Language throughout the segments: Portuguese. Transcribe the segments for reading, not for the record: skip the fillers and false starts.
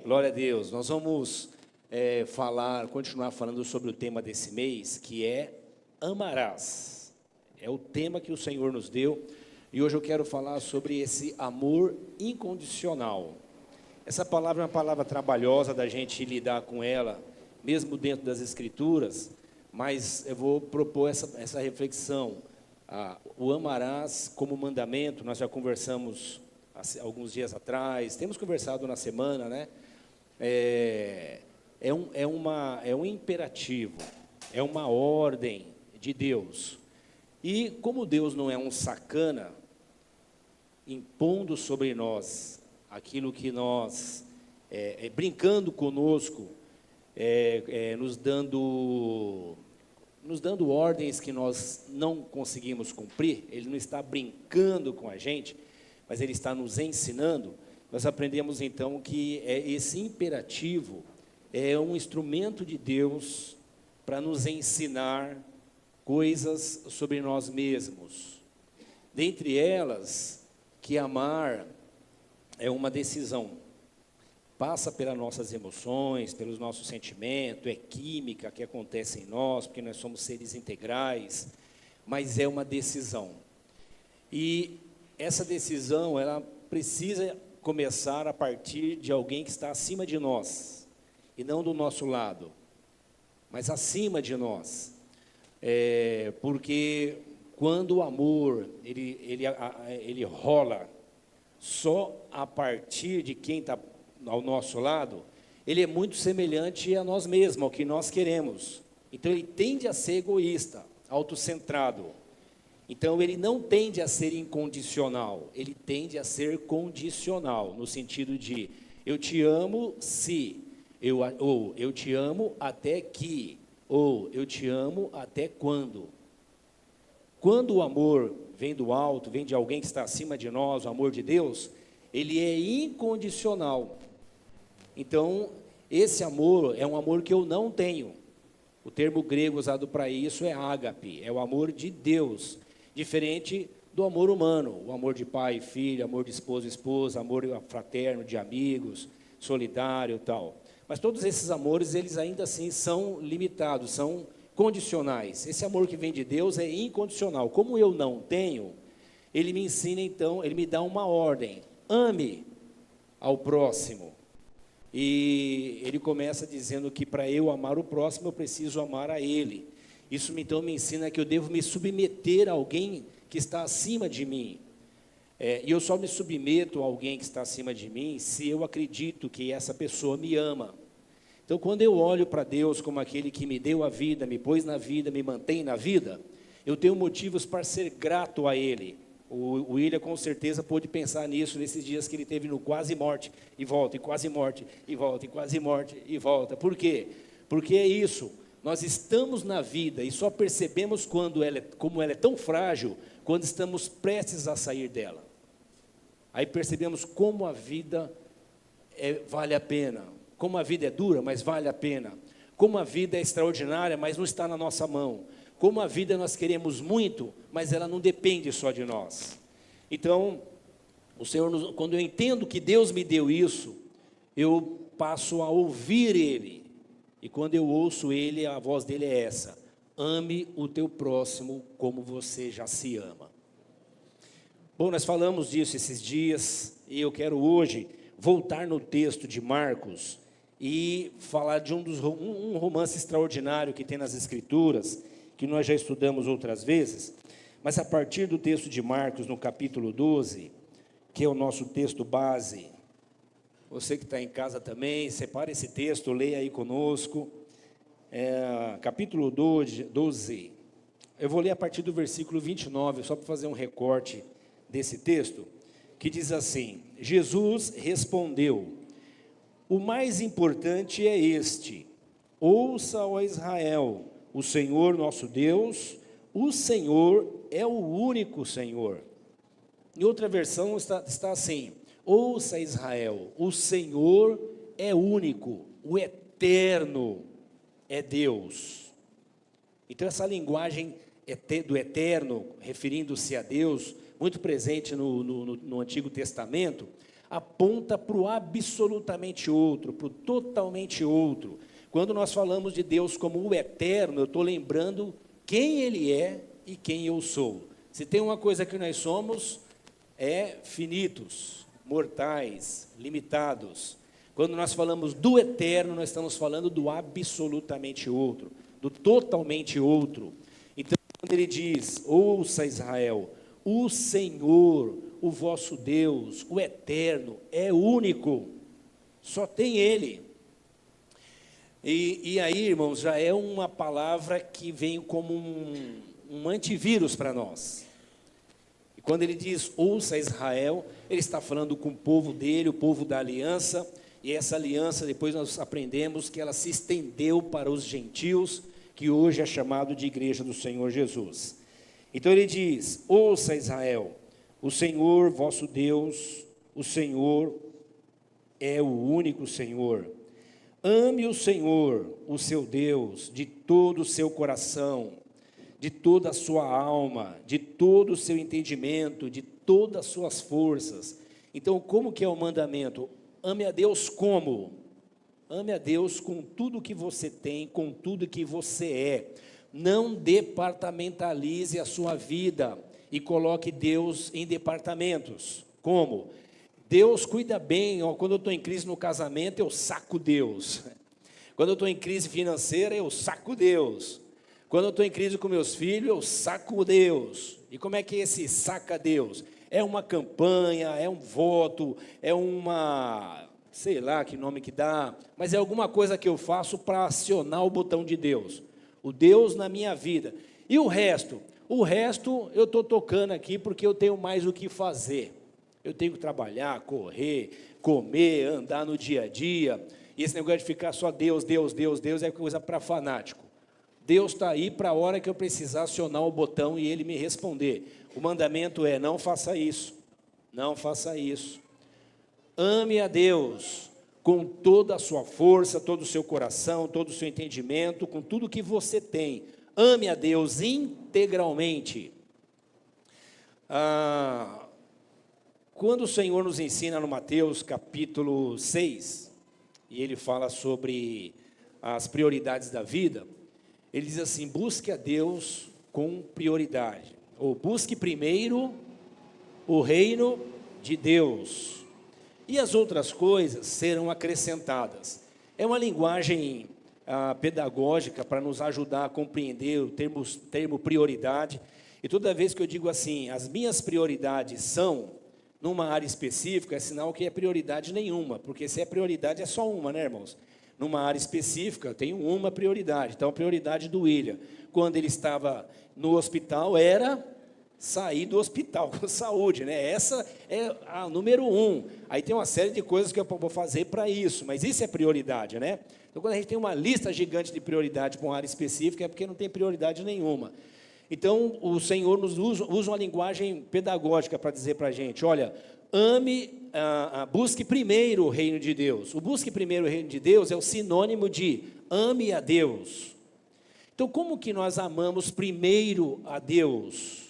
Glória a Deus. Nós vamos continuar falando sobre o tema desse mês, que é amarás. É o tema que o Senhor nos deu. E hoje eu quero falar sobre esse amor incondicional. Essa palavra é uma palavra trabalhosa da gente lidar com ela, mesmo dentro das Escrituras, mas eu vou propor essa reflexão. O amarás como mandamento, nós já conversamos alguns dias atrás, temos conversado na semana, né? É um imperativo, é uma ordem de Deus. E como Deus não é um sacana, impondo sobre nós aquilo que nós, brincando conosco, nos dando ordens que nós não conseguimos cumprir, Ele não está brincando com a gente, mas Ele está nos ensinando. Nós aprendemos então que esse imperativo é um instrumento de Deus para nos ensinar coisas sobre nós mesmos. Dentre elas, que amar é uma decisão. Passa pelas nossas emoções, pelos nossos sentimentos, é química que acontece em nós, porque nós somos seres integrais, mas é uma decisão. E essa decisão, ela precisa começar a partir de alguém que está acima de nós, e não do nosso lado, mas acima de nós. Porque quando o amor, ele rola só a partir de quem está ao nosso lado, ele é muito semelhante a nós mesmos, ao que nós queremos. Então, ele tende a ser egoísta, autocentrado. Então, ele não tende a ser incondicional, ele tende a ser condicional, no sentido de, eu te amo se, ou eu te amo até que, ou eu te amo até quando. Quando o amor vem do alto, vem de alguém que está acima de nós, o amor de Deus, ele é incondicional. Então, esse amor é um amor que eu não tenho. O termo grego usado para isso é ágape, é o amor de Deus, diferente do amor humano, o amor de pai e filho, amor de esposo e esposa, amor fraterno, de amigos, solidário e tal. Mas todos esses amores, eles ainda assim são limitados, são condicionais. Esse amor que vem de Deus é incondicional. Como eu não tenho, ele me ensina então, ele me dá uma ordem: ame ao próximo. E ele começa dizendo que para eu amar o próximo, eu preciso amar a ele. Isso então me ensina que eu devo me submeter a alguém que está acima de mim. E eu só me submeto a alguém que está acima de mim se eu acredito que essa pessoa me ama. Então, quando eu olho para Deus como aquele que me deu a vida, me pôs na vida, me mantém na vida, eu tenho motivos para ser grato a Ele. O William com certeza pôde pensar nisso nesses dias que ele teve no quase morte, e volta, e quase morte, e volta, e quase morte, e volta. Por quê? Porque é isso, nós estamos na vida e só percebemos como ela é tão frágil, quando estamos prestes a sair dela. Aí percebemos como a vida vale a pena, como a vida é dura, mas vale a pena, como a vida é extraordinária, mas não está na nossa mão, como a vida nós queremos muito, mas ela não depende só de nós. Então, o Senhor, quando eu entendo que Deus me deu isso, eu passo a ouvir Ele, e quando eu ouço Ele, a voz dele é essa: ame o teu próximo como você já se ama. Bom, nós falamos disso esses dias, e eu quero hoje voltar no texto de Marcos e falar de um romance extraordinário que tem nas Escrituras, que nós já estudamos outras vezes, mas a partir do texto de Marcos, no capítulo 12, que é o nosso texto base. Você que está em casa também, separe esse texto, leia aí conosco. Capítulo 12, eu vou ler a partir do versículo 29, só para fazer um recorte desse texto, que diz assim: Jesus respondeu: o mais importante é este: ouça, ó Israel, o Senhor nosso Deus, o Senhor é o único Senhor. Em outra versão está assim: ouça, Israel, o Senhor é único, o eterno é Deus. Então essa linguagem do eterno, referindo-se a Deus, muito presente no Antigo Testamento, aponta para o absolutamente outro, para o totalmente outro. Quando nós falamos de Deus como o eterno, eu estou lembrando quem Ele é e quem eu sou. Se tem uma coisa que nós somos, é finitos, mortais, limitados. Quando nós falamos do eterno, nós estamos falando do absolutamente outro, do totalmente outro. Então, quando ele diz, ouça Israel, o Senhor, o vosso Deus, o eterno, é único, só tem Ele. E aí, irmãos, já é uma palavra que vem como um antivírus para nós. E quando ele diz, ouça Israel, ele está falando com o povo dele, o povo da aliança, e essa aliança, depois nós aprendemos que ela se estendeu para os gentios, que hoje é chamado de Igreja do Senhor Jesus. Então ele diz, ouça Israel, o Senhor vosso Deus, o Senhor é o único Senhor. Ame o Senhor, o seu Deus, de todo o seu coração, de toda a sua alma, de todo o seu entendimento, de todas as suas forças. Então, como que é o mandamento? Ame a Deus como? Ame a Deus com tudo que você tem, com tudo que você é. Não departamentalize a sua vida e coloque Deus em departamentos. Como? Deus cuida bem, ó, quando eu estou em crise no casamento, eu saco Deus. Quando eu estou em crise financeira, eu saco Deus. Quando eu estou em crise com meus filhos, eu saco Deus. E como é que é esse saca Deus? É uma campanha, é um voto, é uma, sei lá que nome que dá, mas é alguma coisa que eu faço para acionar o botão de Deus. O Deus na minha vida. E o resto? O resto eu estou tocando aqui porque eu tenho mais o que fazer. Eu tenho que trabalhar, correr, comer, andar no dia a dia. E esse negócio de ficar só Deus, Deus, Deus, Deus é coisa para fanático. Deus está aí para a hora que eu precisar acionar o botão e Ele me responder. O mandamento é, não faça isso, não faça isso. Ame a Deus com toda a sua força, todo o seu coração, todo o seu entendimento, com tudo que você tem. Ame a Deus integralmente. Quando o Senhor nos ensina no Mateus capítulo 6, e ele fala sobre as prioridades da vida, ele diz assim, busque a Deus com prioridade, ou busque primeiro o reino de Deus, e as outras coisas serão acrescentadas. É uma linguagem pedagógica para nos ajudar a compreender o termo prioridade, e toda vez que eu digo assim, as minhas prioridades são numa área específica, é sinal que é prioridade nenhuma, porque se é prioridade é só uma, né, irmãos? Numa área específica, eu tenho uma prioridade. Então, a prioridade do William, quando ele estava no hospital, era sair do hospital com saúde, né? Essa é a número 1. Aí tem uma série de coisas que eu vou fazer para isso, mas isso é prioridade, né? Então, quando a gente tem uma lista gigante de prioridade para uma área específica, é porque não tem prioridade nenhuma. Então, o Senhor nos usa uma linguagem pedagógica para dizer para a gente, olha, busque primeiro o reino de Deus. O busque primeiro o reino de Deus é o sinônimo de ame a Deus. Então, como que nós amamos primeiro a Deus?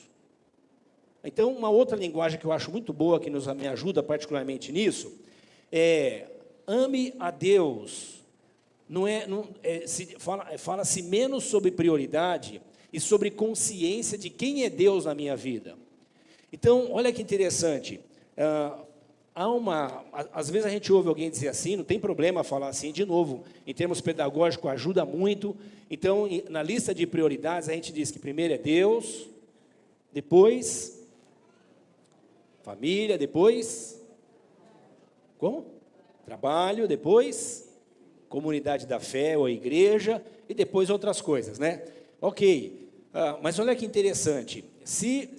Então, uma outra linguagem que eu acho muito boa, que me ajuda particularmente nisso, é ame a Deus. Fala-se menos sobre prioridade e sobre consciência de quem é Deus na minha vida. Então, olha que interessante, às vezes a gente ouve alguém dizer assim, não tem problema falar assim, de novo, em termos pedagógicos ajuda muito. Então, na lista de prioridades, a gente diz que primeiro é Deus, depois família, depois como? Trabalho, depois comunidade da fé ou a igreja, e depois outras coisas, né? Ok, mas olha que interessante, se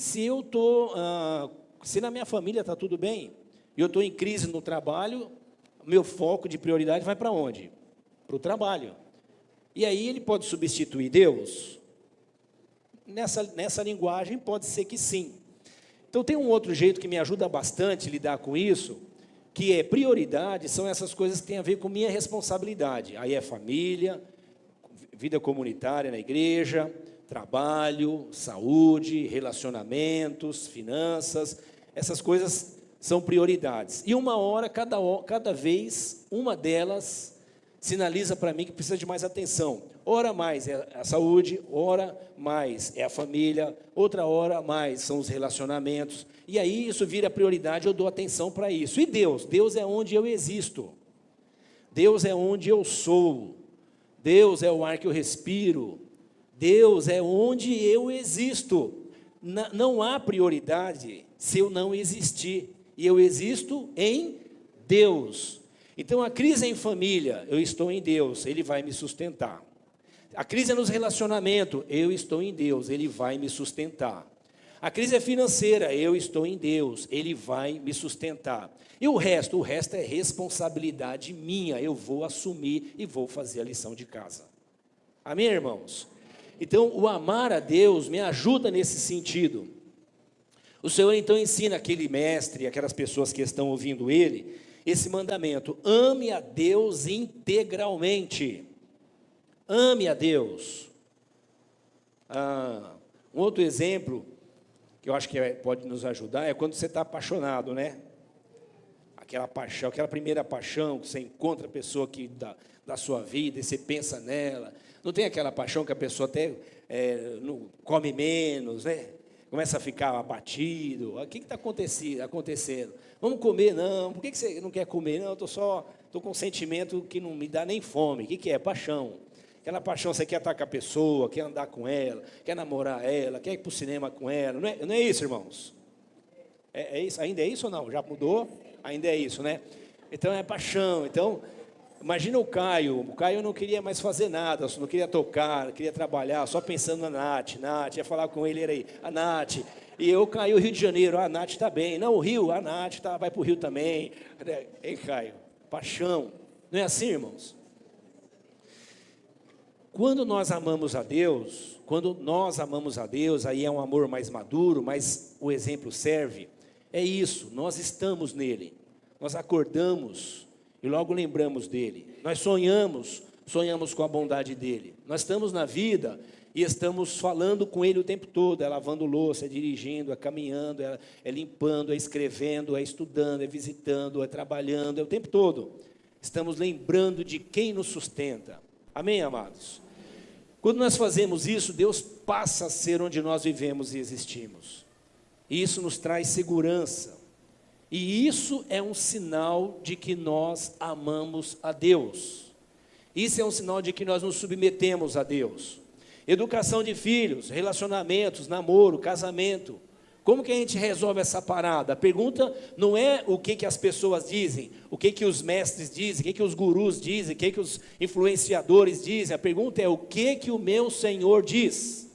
na minha família está tudo bem, e eu estou em crise no trabalho, meu foco de prioridade vai para onde? Para o trabalho. E aí ele pode substituir Deus? Nessa linguagem pode ser que sim. Então tem um outro jeito que me ajuda bastante a lidar com isso, que é prioridade, são essas coisas que têm a ver com minha responsabilidade. Aí é família, vida comunitária na igreja, trabalho, saúde, relacionamentos, finanças, essas coisas são prioridades. E uma hora, cada vez, uma delas sinaliza para mim que precisa de mais atenção. Ora mais é a saúde, ora mais é a família, outra hora mais são os relacionamentos. E aí isso vira prioridade, eu dou atenção para isso. E Deus? Deus é onde eu existo. Deus é onde eu sou. Deus é o ar que eu respiro. Deus é onde eu existo. Não há prioridade se eu não existir. E eu existo em Deus. Então, a crise é em família, eu estou em Deus, Ele vai me sustentar. A crise é nos relacionamentos, eu estou em Deus, Ele vai me sustentar. A crise é financeira, eu estou em Deus, Ele vai me sustentar. E o resto é responsabilidade minha, eu vou assumir e vou fazer a lição de casa. Amém, irmãos? Então, o amar a Deus me ajuda nesse sentido. O Senhor então ensina aquele mestre, aquelas pessoas que estão ouvindo Ele, esse mandamento: ame a Deus integralmente. Ame a Deus. Um outro exemplo, que eu acho que pode nos ajudar, é quando você está apaixonado, né? Aquela paixão, aquela primeira paixão, que você encontra a pessoa da sua vida, e você pensa nela. Não tem aquela paixão que a pessoa até não come menos, né? Começa a ficar abatido. O que está acontecendo? Vamos comer? Não. Por que você não quer comer? Não, estou com um sentimento que não me dá nem fome. O que é? Paixão. Aquela paixão, você quer estar com a pessoa, quer andar com ela, quer namorar ela, quer ir para o cinema com ela. Não é isso, irmãos? É isso? Ainda é isso ou não? Já mudou? Ainda é isso, né? Então é paixão. Então, imagina o Caio não queria mais fazer nada, não queria tocar, queria trabalhar, só pensando na Nath, ia falar com ele, era aí, a Nath, e eu, Caio, Rio de Janeiro, a Nath está bem, não, o Rio, a Nath vai para o Rio também, ei, Caio, paixão, não é assim, irmãos? Quando nós amamos a Deus, aí é um amor mais maduro, mas o exemplo serve, é isso, nós estamos nele, nós acordamos, e logo lembramos dele. Nós sonhamos com a bondade dele. Nós estamos na vida e estamos falando com ele o tempo todo. É lavando louça, é dirigindo, é caminhando, é limpando, é escrevendo, é estudando, é visitando, é trabalhando, é o tempo todo. Estamos lembrando de quem nos sustenta. Amém, amados? Quando nós fazemos isso, Deus passa a ser onde nós vivemos e existimos. E isso nos traz segurança. E isso é um sinal de que nós amamos a Deus. Isso é um sinal de que nós nos submetemos a Deus. Educação de filhos, relacionamentos, namoro, casamento. Como que a gente resolve essa parada? A pergunta não é o que as pessoas dizem, o que os mestres dizem, o que os gurus dizem, o que os influenciadores dizem. A pergunta é: o que o meu Senhor diz?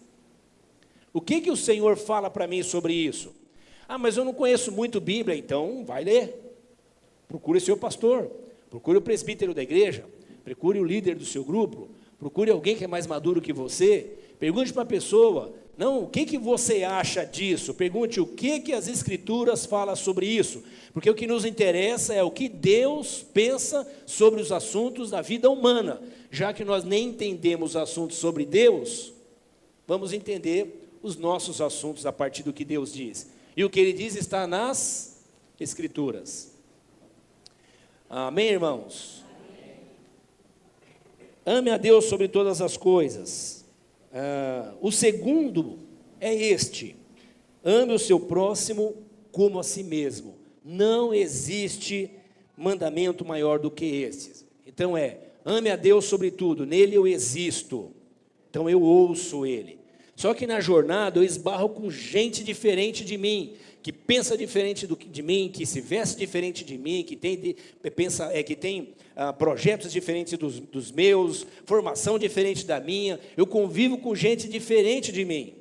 O que o Senhor fala para mim sobre isso? Mas eu não conheço muito Bíblia. Então vai ler, procure o seu pastor, procure o presbítero da igreja, procure o líder do seu grupo, procure alguém que é mais maduro que você, pergunte para a pessoa, não, o que você acha disso? Pergunte o que as escrituras falam sobre isso, porque o que nos interessa é o que Deus pensa sobre os assuntos da vida humana. Já que nós nem entendemos assuntos sobre Deus, vamos entender os nossos assuntos a partir do que Deus diz. E o que Ele diz está nas Escrituras. Amém, irmãos? Amém. Ame a Deus sobre todas as coisas. O segundo é este: ame o seu próximo como a si mesmo. Não existe mandamento maior do que esse. Então ame a Deus sobre tudo, nele eu existo, então eu ouço Ele. Só que na jornada eu esbarro com gente diferente de mim, que pensa diferente de mim, que se veste diferente de mim, que tem projetos diferentes dos meus, formação diferente da minha. Eu convivo com gente diferente de mim.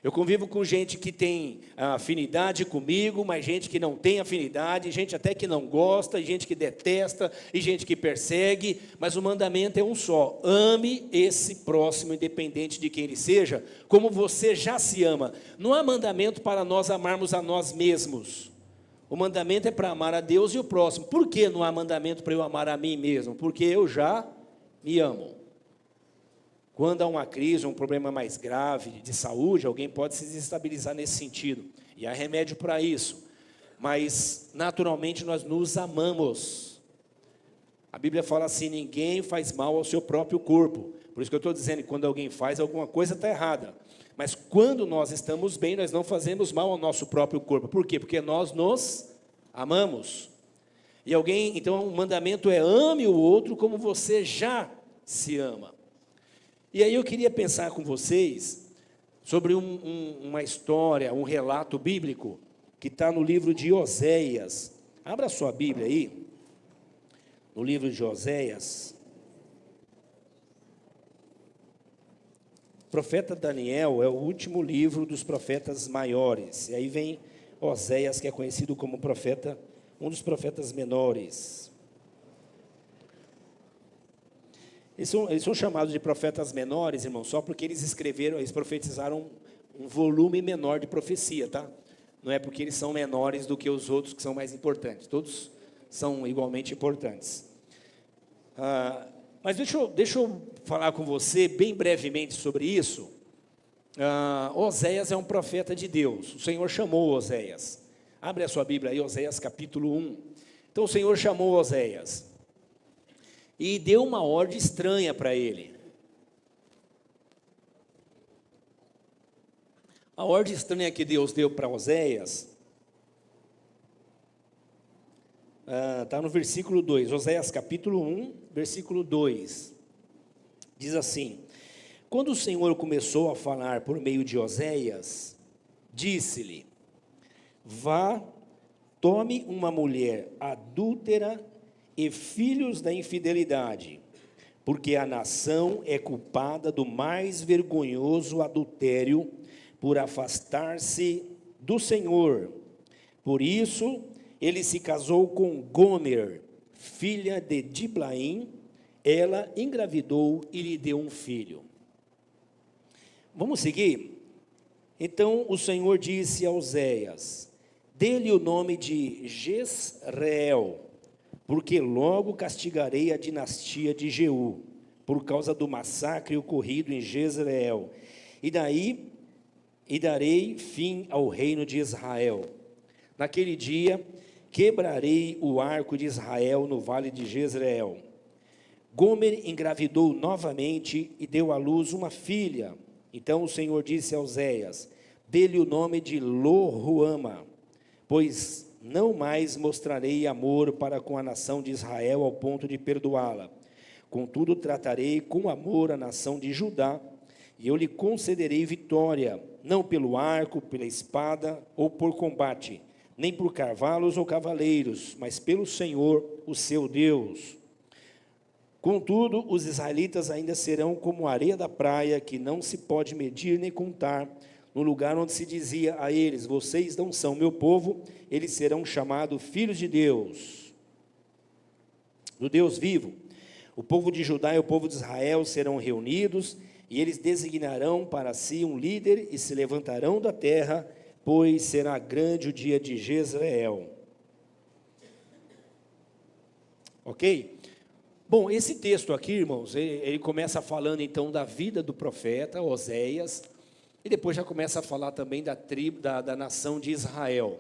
Eu convivo com gente que tem afinidade comigo, mas gente que não tem afinidade, gente até que não gosta, gente que detesta, e gente que persegue, mas o mandamento é um só: ame esse próximo, independente de quem ele seja, como você já se ama. Não há mandamento para nós amarmos a nós mesmos. O mandamento é para amar a Deus e o próximo. Por que não há mandamento para eu amar a mim mesmo? Porque eu já me amo. Quando há uma crise, um problema mais grave de saúde, alguém pode se desestabilizar nesse sentido. E há remédio para isso. mas naturalmente nós nos amamos. A Bíblia fala assim: ninguém faz mal ao seu próprio corpo. Por isso que eu estou dizendo que quando alguém faz alguma coisa, está errada. Mas quando nós estamos bem, nós não fazemos mal ao nosso próprio corpo. Por quê? Porque nós nos amamos. E então o mandamento é: ame o outro como você já se ama. E aí eu queria pensar com vocês sobre uma história, um relato bíblico, que está no livro de Oséias. Abra sua Bíblia aí, no livro de Oséias. O profeta Daniel é o último livro dos profetas maiores. E aí vem Oséias, que é conhecido como profeta, um dos profetas menores. Eles são chamados de profetas menores, irmão, só porque eles profetizaram um volume menor de profecia, tá? Não é porque eles são menores do que os outros que são mais importantes. Todos são igualmente importantes. Mas deixa eu falar com você bem brevemente sobre isso. Oséias é um profeta de Deus. O Senhor chamou Oséias. Abre a sua Bíblia aí, Oséias capítulo 1. Então o Senhor chamou Oséias e deu uma ordem estranha para ele. A ordem estranha que Deus deu para Oséias está no versículo 2, Oséias capítulo 1, versículo 2, diz assim: quando o Senhor começou a falar por meio de Oséias, disse-lhe: vá, tome uma mulher adúltera e filhos da infidelidade, porque a nação é culpada do mais vergonhoso adultério por afastar-se do Senhor. Por isso, ele se casou com Gomer, filha de Diblaim. Ela engravidou e lhe deu um filho. Vamos seguir? Então o Senhor disse a Oséias: dê-lhe o nome de Jezreel, porque logo castigarei a dinastia de Jeú, por causa do massacre ocorrido em Jezreel, e darei fim ao reino de Israel. Naquele dia, quebrarei o arco de Israel no vale de Jezreel. Gomer engravidou novamente e deu à luz uma filha. Então o Senhor disse a Oséias: dê-lhe o nome de Lo-ruama, pois não mais mostrarei amor para com a nação de Israel ao ponto de perdoá-la. Contudo, tratarei com amor a nação de Judá, e eu lhe concederei vitória, não pelo arco, pela espada ou por combate, nem por cavalos ou cavaleiros, mas pelo Senhor, o seu Deus. Contudo, os israelitas ainda serão como a areia da praia, que não se pode medir nem contar. No lugar onde se dizia a eles: vocês não são meu povo, eles serão chamados filhos de Deus, do Deus vivo. O povo de Judá e o povo de Israel serão reunidos, e eles designarão para si um líder e se levantarão da terra, pois será grande o dia de Jezreel. Ok? Bom, esse texto aqui, irmãos, ele começa falando então da vida do profeta Oséias, e depois já começa a falar também da tribo, da nação de Israel.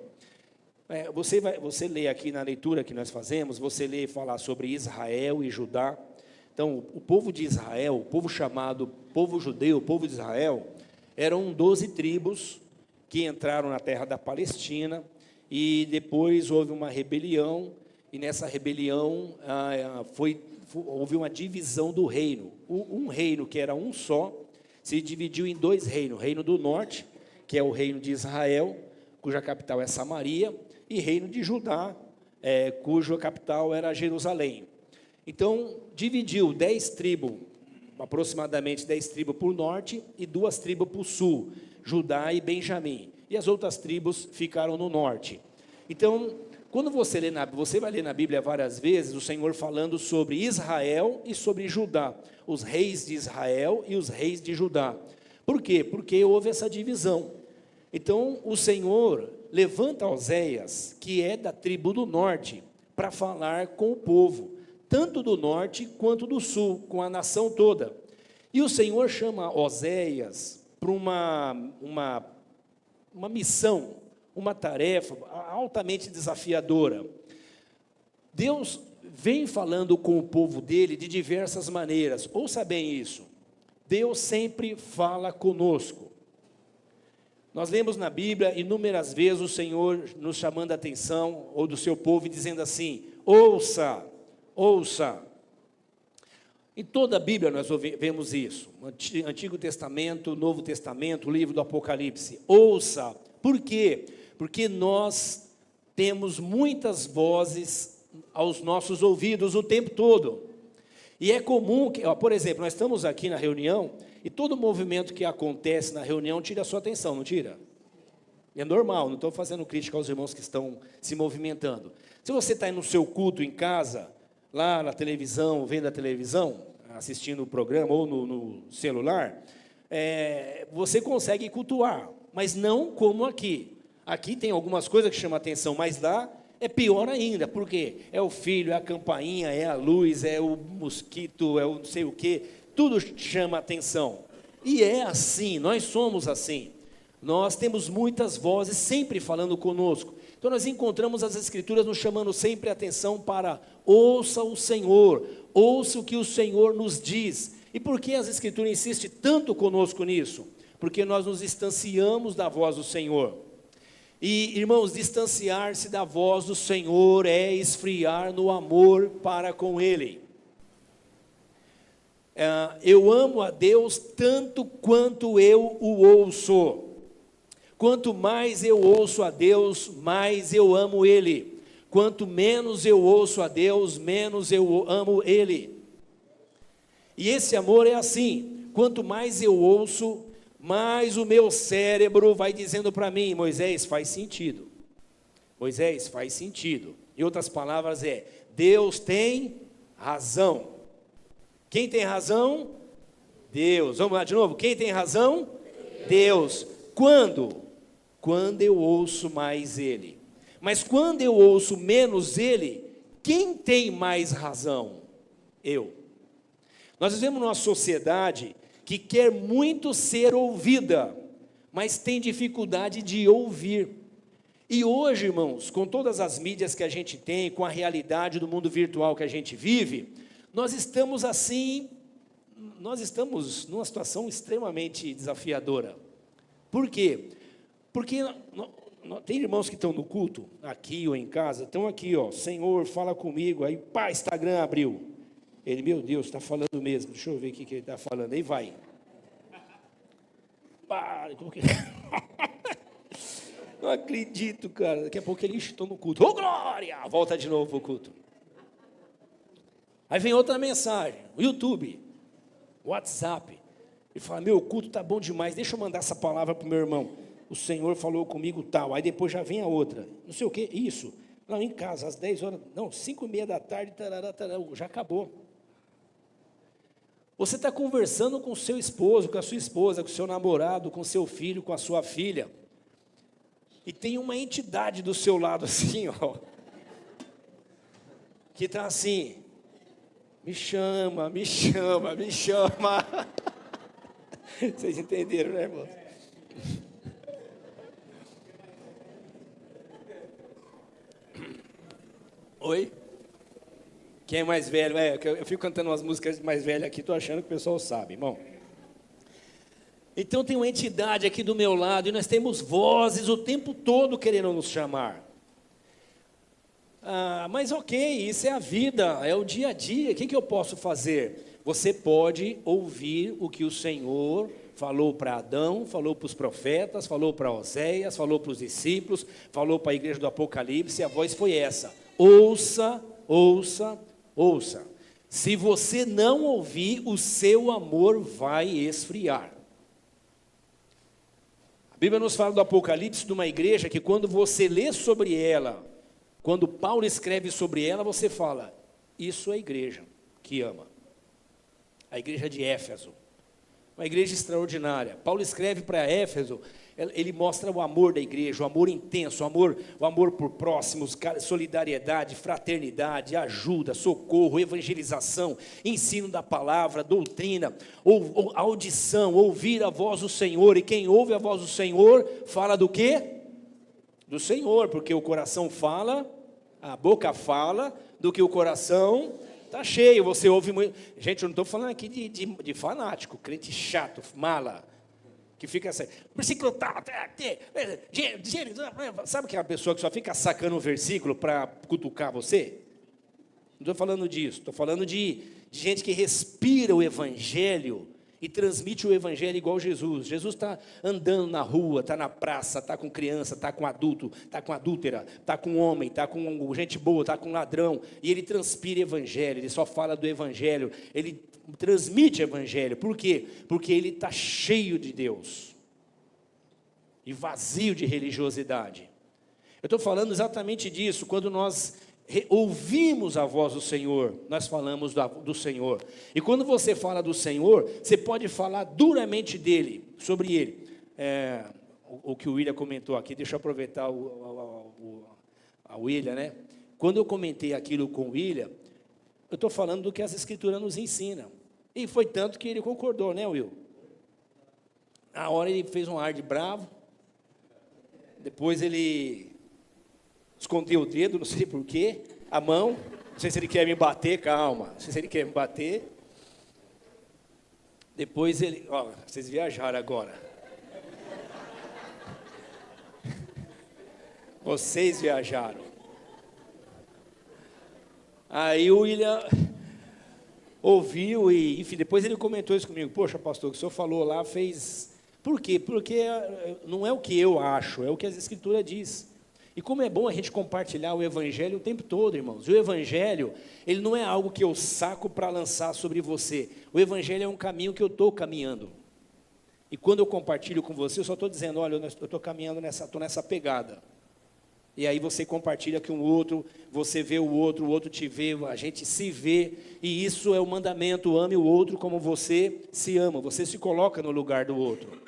Você lê aqui na leitura que nós fazemos, você lê falar sobre Israel e Judá. Então, o povo de Israel, o povo chamado povo judeu, o povo de Israel, eram 12 tribos que entraram na terra da Palestina, e depois houve uma rebelião, e nessa rebelião houve uma divisão do reino. Um reino que era um só, se dividiu em dois reinos: reino do norte, que é o reino de Israel, cuja capital é Samaria, e reino de Judá, cuja capital era Jerusalém. Então, dividiu 10 tribos, aproximadamente 10 tribos para o norte e 2 tribos para o sul, Judá e Benjamim. E as outras tribos ficaram no norte. Então, quando você vai ler na Bíblia várias vezes o Senhor falando sobre Israel e sobre Judá, os reis de Israel e os reis de Judá. Por quê? Porque houve essa divisão. Então, o Senhor levanta Oséias, que é da tribo do norte, para falar com o povo, tanto do norte quanto do sul, com a nação toda. E o Senhor chama Oséias para uma missão, uma tarefa altamente desafiadora. Deus vem falando com o povo dele de diversas maneiras. Ouça bem isso. Deus sempre fala conosco. Nós lemos na Bíblia inúmeras vezes o Senhor nos chamando a atenção, ou do seu povo, e dizendo assim: ouça, ouça. Em toda a Bíblia nós vemos isso. Antigo Testamento, Novo Testamento, o livro do Apocalipse. Ouça. Por quê? Porque nós temos muitas vozes aos nossos ouvidos o tempo todo. E é comum que, por exemplo, nós estamos aqui na reunião e todo movimento que acontece na reunião tira a sua atenção, não tira? É normal, não estou fazendo crítica aos irmãos que estão se movimentando. Se você está no seu culto em casa, lá na televisão, vendo a televisão, assistindo o programa ou no celular, você consegue cultuar, mas não como aqui. Aqui tem algumas coisas que chamam a atenção, mas lá é pior ainda, porque é o filho, é a campainha, é a luz, é o mosquito, é o não sei o quê, tudo chama atenção. E é assim, nós somos assim. Nós temos muitas vozes sempre falando conosco. Então nós encontramos as Escrituras nos chamando sempre a atenção para ouça o Senhor, ouça o que o Senhor nos diz. E por que as Escrituras insistem tanto conosco nisso? Porque nós nos distanciamos da voz do Senhor. E, irmãos, distanciar-se da voz do Senhor é esfriar no amor para com Ele. Eu amo a Deus tanto quanto eu o ouço. Quanto mais eu ouço a Deus, mais eu amo Ele. Quanto menos eu ouço a Deus, menos eu amo Ele. E esse amor é assim: quanto mais eu ouço, mais o meu cérebro vai dizendo para mim: Moisés, faz sentido. Moisés, faz sentido. Em outras palavras Deus tem razão. Quem tem razão? Deus. Vamos lá de novo. Quem tem razão? Deus. Quando? Quando eu ouço mais Ele. Mas quando eu ouço menos Ele, quem tem mais razão? Eu. Nós vivemos numa sociedade que quer muito ser ouvida, mas tem dificuldade de ouvir. E hoje, irmãos, com todas as mídias que a gente tem, com a realidade do mundo virtual que a gente vive, nós estamos assim, nós estamos numa situação extremamente desafiadora. Por quê? Porque tem irmãos que estão no culto, aqui ou em casa, estão aqui, Senhor, fala comigo, aí pá, Instagram abriu. Ele, meu Deus, está falando mesmo, deixa eu ver o que ele está falando, aí vai. Pá, como que... Não acredito, cara, daqui a pouco ele estou no culto. Ô, glória! Volta de novo para o culto. Aí vem outra mensagem, o YouTube, WhatsApp. Ele fala, meu, o culto está bom demais, deixa eu mandar essa palavra para o meu irmão. O Senhor falou comigo tal, aí depois já vem a outra. Não sei o que, isso. Não, em casa, às 10 horas, não, 5:30 da tarde, tarará, tarará, já acabou. Você está conversando com o seu esposo, com a sua esposa, com o seu namorado, com o seu filho, com a sua filha. E tem uma entidade do seu lado assim, que está assim, me chama, me chama, me chama. Vocês entenderam, né, irmão? Oi? Quem é mais velho? Eu fico cantando umas músicas mais velhas aqui, estou achando que o pessoal sabe, irmão. Então tem uma entidade aqui do meu lado, e nós temos vozes o tempo todo querendo nos chamar. Mas ok, isso é a vida, é o dia a dia, o que eu posso fazer? Você pode ouvir o que o Senhor falou para Adão, falou para os profetas, falou para Oséias, falou para os discípulos, falou para a igreja do Apocalipse, e a voz foi essa: ouça, ouça, ouça. Se você não ouvir, o seu amor vai esfriar. A Bíblia nos fala do Apocalipse de uma igreja que, quando você lê sobre ela, quando Paulo escreve sobre ela, você fala, isso é a igreja que ama. A igreja de Éfeso, uma igreja extraordinária. Paulo escreve para Éfeso, ele mostra o amor da igreja, o amor intenso, o amor por próximos, solidariedade, fraternidade, ajuda, socorro, evangelização, ensino da palavra, doutrina, audição, ouvir a voz do Senhor. E quem ouve a voz do Senhor, fala do quê? Do Senhor, porque o coração fala, a boca fala, do que o coração está cheio. Você ouve muito. Gente, eu não estou falando aqui de fanático, crente chato, mala, que fica assim, versículo tal, sabe aquela pessoa que só fica sacando um versículo para cutucar você? Não estou falando disso, estou falando de gente que respira o Evangelho e transmite o Evangelho igual Jesus. Jesus está andando na rua, está na praça, está com criança, está com adulto, está com adúltera, está com homem, está com gente boa, está com ladrão, e ele transpira Evangelho, ele só fala do Evangelho, ele transmite Evangelho. Por quê? Porque ele está cheio de Deus e vazio de religiosidade. Eu estou falando exatamente disso. Quando nós ouvimos a voz do Senhor, nós falamos do Senhor. E quando você fala do Senhor, você pode falar duramente dele, sobre ele. O que o William comentou aqui, deixa eu aproveitar a William, né? Quando eu comentei aquilo com o William, eu estou falando do que as Escrituras nos ensinam. E foi tanto que ele concordou, né, Will? Na hora ele fez um ar de bravo, depois ele escondeu o dedo, não sei porquê, a mão, não sei se ele quer me bater, calma, não sei se ele quer me bater. Depois ele, ó, vocês viajaram agora. Vocês viajaram. Aí o William ouviu e, enfim, depois ele comentou isso comigo. Poxa, pastor, o que o senhor falou lá fez... Por quê? Porque não é o que eu acho, é o que as Escrituras diz. E como é bom a gente compartilhar o Evangelho o tempo todo, irmãos. E o Evangelho, ele não é algo que eu saco para lançar sobre você. O Evangelho é um caminho que eu estou caminhando. E quando eu compartilho com você, eu só estou dizendo, olha, eu estou caminhando estou nessa pegada. E aí você compartilha com o outro, você vê o outro te vê, a gente se vê. E isso é o mandamento, ame o outro como você se ama. Você se coloca no lugar do outro.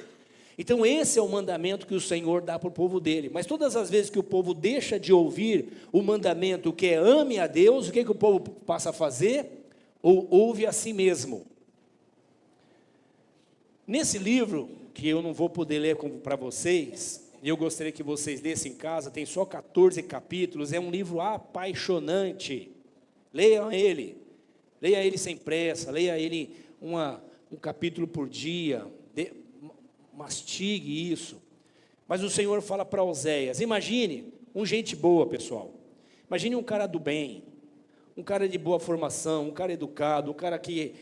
Então esse é o mandamento que o Senhor dá para o povo dele. Mas todas as vezes que o povo deixa de ouvir o mandamento que é ame a Deus, o que o povo passa a fazer? Ou ouve a si mesmo. Nesse livro, que eu não vou poder ler para vocês, eu gostaria que vocês lessem em casa, tem só 14 capítulos, é um livro apaixonante. Leiam ele sem pressa, leia ele um capítulo por dia, mastigue isso. Mas o Senhor fala para Oséias, imagine gente boa, pessoal, imagine um cara do bem, um cara de boa formação, um cara educado, um cara que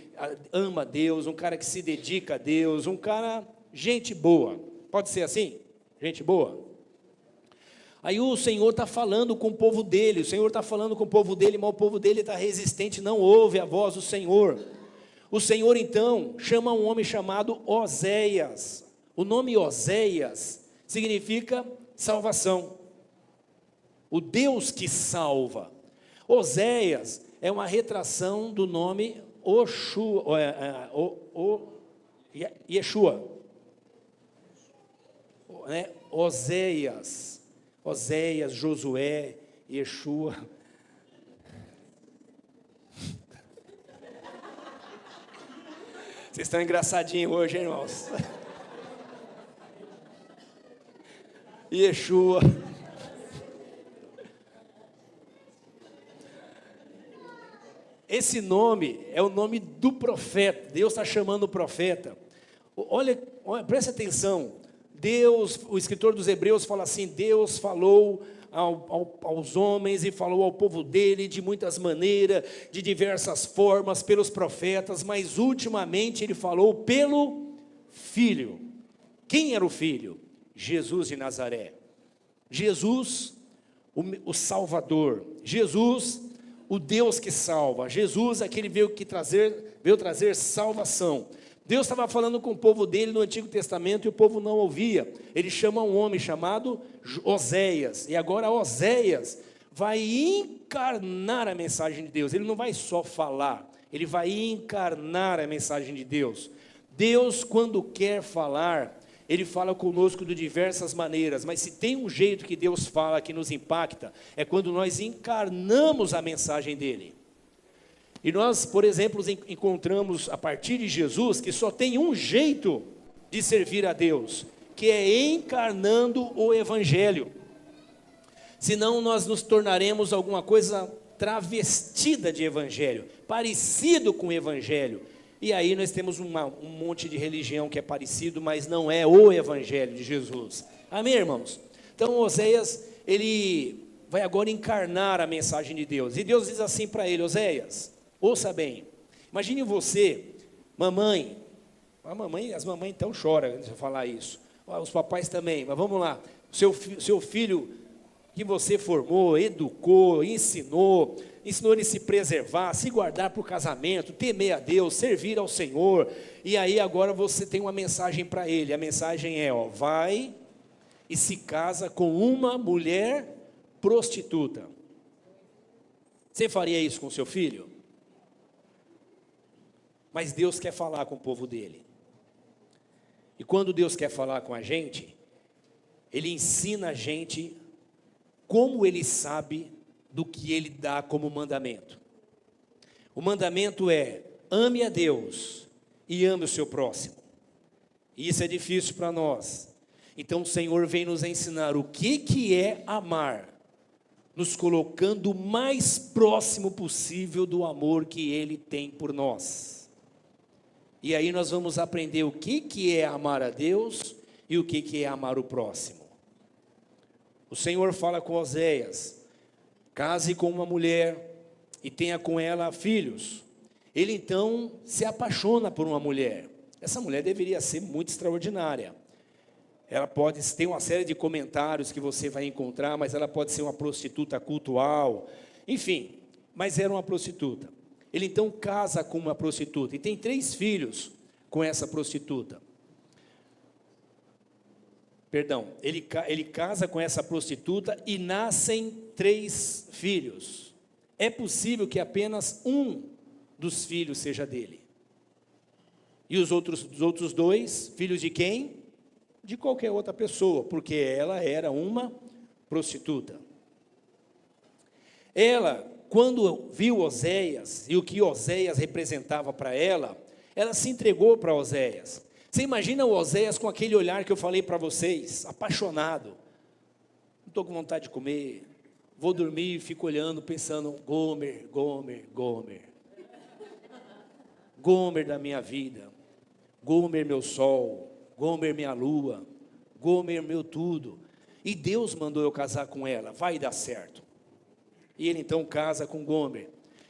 ama a Deus, um cara que se dedica a Deus, gente boa, pode ser assim? Gente boa? Aí o Senhor está falando com o povo dele, mas o povo dele está resistente, não ouve a voz do Senhor. O Senhor então chama um homem chamado Oséias. O nome Oséias significa salvação, o Deus que salva. Oséias é uma retração do nome Yeshua, né? Oséias, Josué, Yeshua. Vocês estão engraçadinhos hoje, hein, irmãos? Yeshua. Esse nome é o nome do profeta. Deus está chamando o profeta. Olha, preste atenção. Deus, o escritor dos Hebreus fala assim, Deus falou aos homens e falou ao povo dele de muitas maneiras, de diversas formas, pelos profetas, mas ultimamente ele falou pelo Filho. Quem era o Filho? Jesus de Nazaré. Jesus, o Salvador. Jesus, o Deus que salva. Jesus, aquele veio trazer salvação. Deus estava falando com o povo dele no Antigo Testamento e o povo não ouvia. Ele chama um homem chamado Oséias. E agora Oséias vai encarnar a mensagem de Deus. Ele não vai só falar, ele vai encarnar a mensagem de Deus. Deus, quando quer falar, ele fala conosco de diversas maneiras, mas se tem um jeito que Deus fala que nos impacta, é quando nós encarnamos a mensagem dele. E nós, por exemplo, encontramos a partir de Jesus que só tem um jeito de servir a Deus, que é encarnando o Evangelho. senão nós nos tornaremos alguma coisa travestida de evangelho, parecido com o evangelho. E aí nós temos um monte de religião que é parecido, mas não é o evangelho de Jesus. Amém, irmãos? Então Oséias, ele vai agora encarnar a mensagem de Deus. E Deus diz assim para ele: Oséias, ouça bem. Imagine você, mamãe. As mamães então choram antes de falar isso. Os papais também, mas vamos lá. Seu filho que você formou, educou, ensinou ele a se preservar, se guardar para o casamento, temer a Deus, servir ao Senhor. E aí agora você tem uma mensagem para ele. A mensagem é: vai e se casa com uma mulher prostituta. Você faria isso com seu filho? Mas Deus quer falar com o povo dele. E quando Deus quer falar com a gente, Ele ensina a gente como Ele sabe do que Ele dá como mandamento. O mandamento é: ame a Deus e ame o seu próximo. E isso é difícil para nós. Então o Senhor vem nos ensinar o que é amar, nos colocando o mais próximo possível do amor que Ele tem por nós. E aí nós vamos aprender o que é amar a Deus e o que é amar o próximo. O Senhor fala com Oséias: case com uma mulher e tenha com ela filhos. Ele então se apaixona por uma mulher. Essa mulher deveria ser muito extraordinária. Ela pode ter uma série de comentários que você vai encontrar, mas ela pode ser uma prostituta cultual, enfim, mas era uma prostituta. Ele então casa com uma prostituta e tem 3 filhos com essa prostituta. Perdão, ele casa com essa prostituta e nascem 3 filhos. É possível que apenas um dos filhos seja dele. E os outros 2, filhos de quem? De qualquer outra pessoa, porque ela era uma prostituta. Ela, quando viu Oséias e o que Oséias representava para ela, ela se entregou para Oséias. Você imagina o Oséias com aquele olhar que eu falei para vocês, apaixonado. Não estou com vontade de comer, vou dormir e fico olhando, pensando: Gomer, Gomer, Gomer. Gomer da minha vida, Gomer meu sol, Gomer minha lua, Gomer meu tudo. E Deus mandou eu casar com ela, vai dar certo. E ele então casa com Gomer.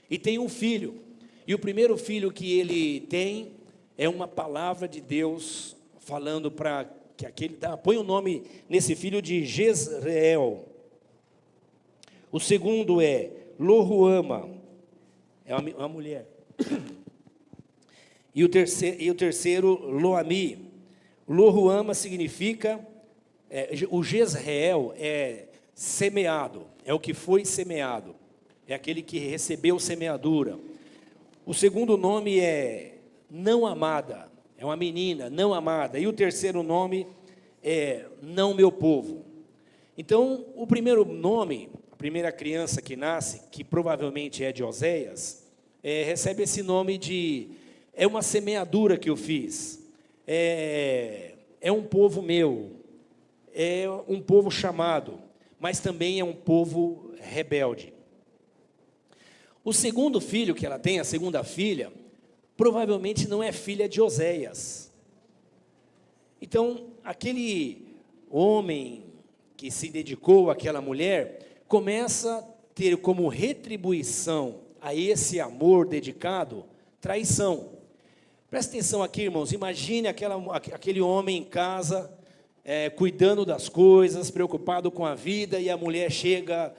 E tem um filho. E o primeiro filho que ele tem é uma palavra de Deus falando para que aquele... põe o nome nesse filho de Jezreel. O segundo é Loruama. É uma mulher. E o terceiro Loami. Loruama significa... o Jezreel é semeado. É o que foi semeado. É aquele que recebeu semeadura. O segundo nome é não amada. É uma menina, não amada. E o terceiro nome é não meu povo. Então, o primeiro nome, a primeira criança que nasce, que provavelmente é de Oséias, recebe esse nome de... é uma semeadura que eu fiz. É um povo meu. É um povo chamado. Mas também é um povo rebelde. O segundo filho que ela tem, a segunda filha, provavelmente não é filha de Oséias. Então, aquele homem que se dedicou àquela mulher, começa a ter como retribuição a esse amor dedicado, traição. Presta atenção aqui, irmãos, imagine aquele homem em casa, cuidando das coisas, preocupado com a vida, e a mulher chega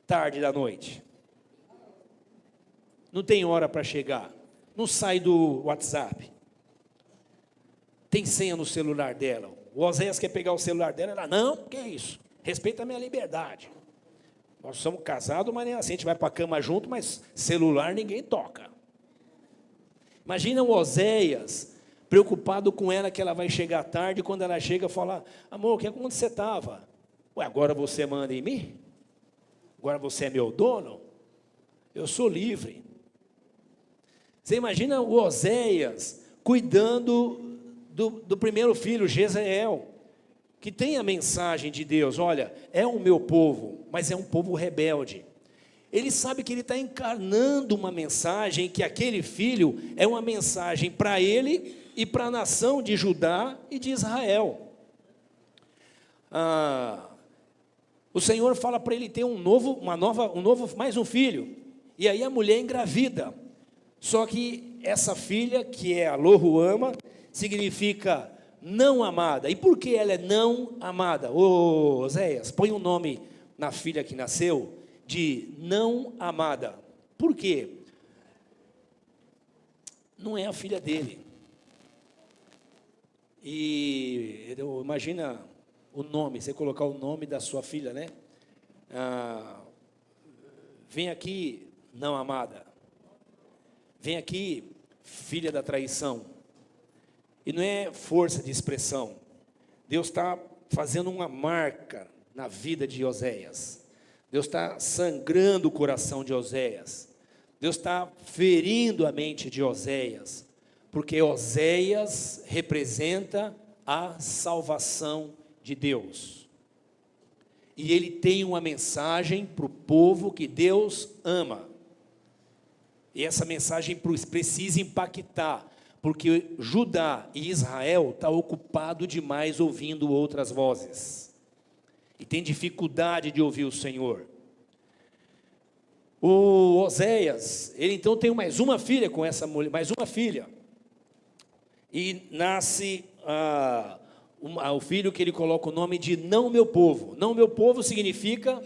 tarde da noite. Não tem hora para chegar, não sai do WhatsApp, tem senha no celular dela. O Oséias quer pegar o celular dela, ela: não, que é isso? Respeita a minha liberdade. Nós somos casados, mas nem assim, a gente vai para a cama junto, mas celular ninguém toca. Imagina o Oséias preocupado com ela, que ela vai chegar tarde, e quando ela chega, fala: amor, onde você estava? Ué, agora você manda em mim? Agora você é meu dono? Eu sou livre. Você imagina o Oséias cuidando do primeiro filho, Jezreel, que tem a mensagem de Deus. Olha, é o meu povo, mas é um povo rebelde. Ele sabe que ele está encarnando uma mensagem, que aquele filho é uma mensagem para ele e para a nação de Judá e de Israel. O Senhor fala para ele ter mais um filho, e aí a mulher engravida. Só que essa filha, que é a Loruama, significa não amada. E por que ela é não amada? Ô, Oséias, põe um nome na filha que nasceu de não amada. Por quê? Não é a filha dele. E imagina o nome, você colocar o nome da sua filha, né? Vem aqui, não amada. Vem aqui, filha da traição. E não é força de expressão. Deus está fazendo uma marca na vida de Oséias. Deus está sangrando o coração de Oséias. Deus está ferindo a mente de Oséias. Porque Oséias representa a salvação de Deus. E ele tem uma mensagem para o povo que Deus ama. E essa mensagem precisa impactar, porque Judá e Israel está ocupado demais ouvindo outras vozes. E tem dificuldade de ouvir o Senhor. O Oséias, ele então tem mais uma filha com essa mulher, mais uma filha. E nasce o filho que ele coloca o nome de não meu povo. Não meu povo significa,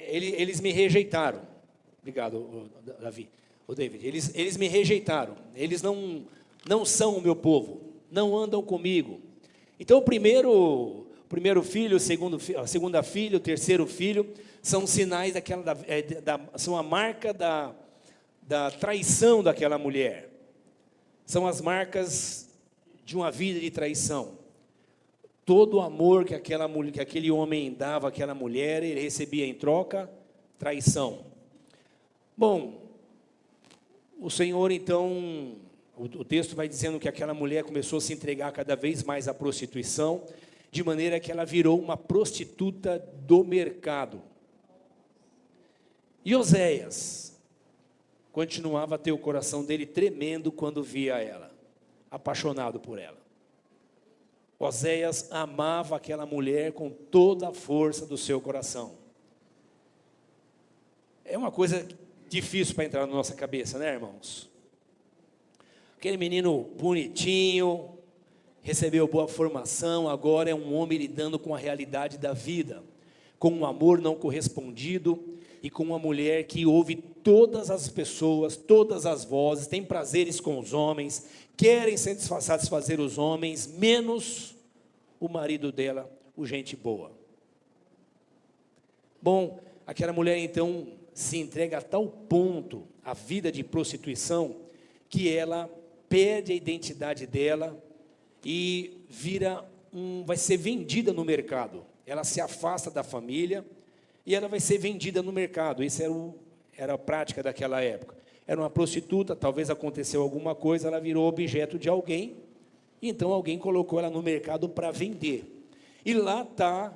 eles me rejeitaram. Obrigado, Davi. David, eles me rejeitaram, eles não são o meu povo, não andam comigo. Então o primeiro filho, a segunda filha, o terceiro filho, são sinais são a marca da traição daquela mulher, são as marcas de uma vida de traição. Todo o amor que aquele homem dava àquela mulher, ele recebia em troca traição. Bom, o Senhor, então, o texto vai dizendo que aquela mulher começou a se entregar cada vez mais à prostituição, de maneira que ela virou uma prostituta do mercado. E Oséias continuava a ter o coração dele tremendo quando via ela, apaixonado por ela. Oséias amava aquela mulher com toda a força do seu coração. É uma coisa difícil para entrar na nossa cabeça, né, irmãos? Aquele menino bonitinho, recebeu boa formação, agora é um homem lidando com a realidade da vida, com um amor não correspondido e com uma mulher que ouve todas as pessoas, todas as vozes, tem prazeres com os homens, querem satisfazer os homens, menos o marido dela, o gente boa. Bom, aquela mulher então se entrega a tal ponto à vida de prostituição, que ela perde a identidade dela e vai ser vendida no mercado. Ela se afasta da família e ela vai ser vendida no mercado. Isso era a prática daquela época. Era uma prostituta, talvez aconteceu alguma coisa, ela virou objeto de alguém, então alguém colocou ela no mercado para vender. E lá está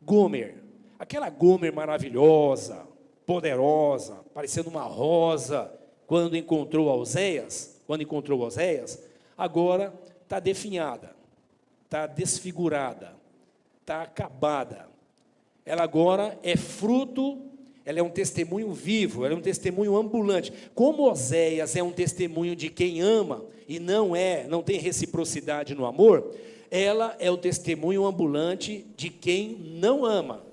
Gomer, aquela Gomer maravilhosa, poderosa, parecendo uma rosa, quando encontrou Oséias, agora está definhada, está desfigurada, está acabada. Ela agora é fruto, ela é um testemunho vivo, ela é um testemunho ambulante. Como Oséias é um testemunho de quem ama e não tem reciprocidade no amor, ela é o testemunho ambulante de quem não ama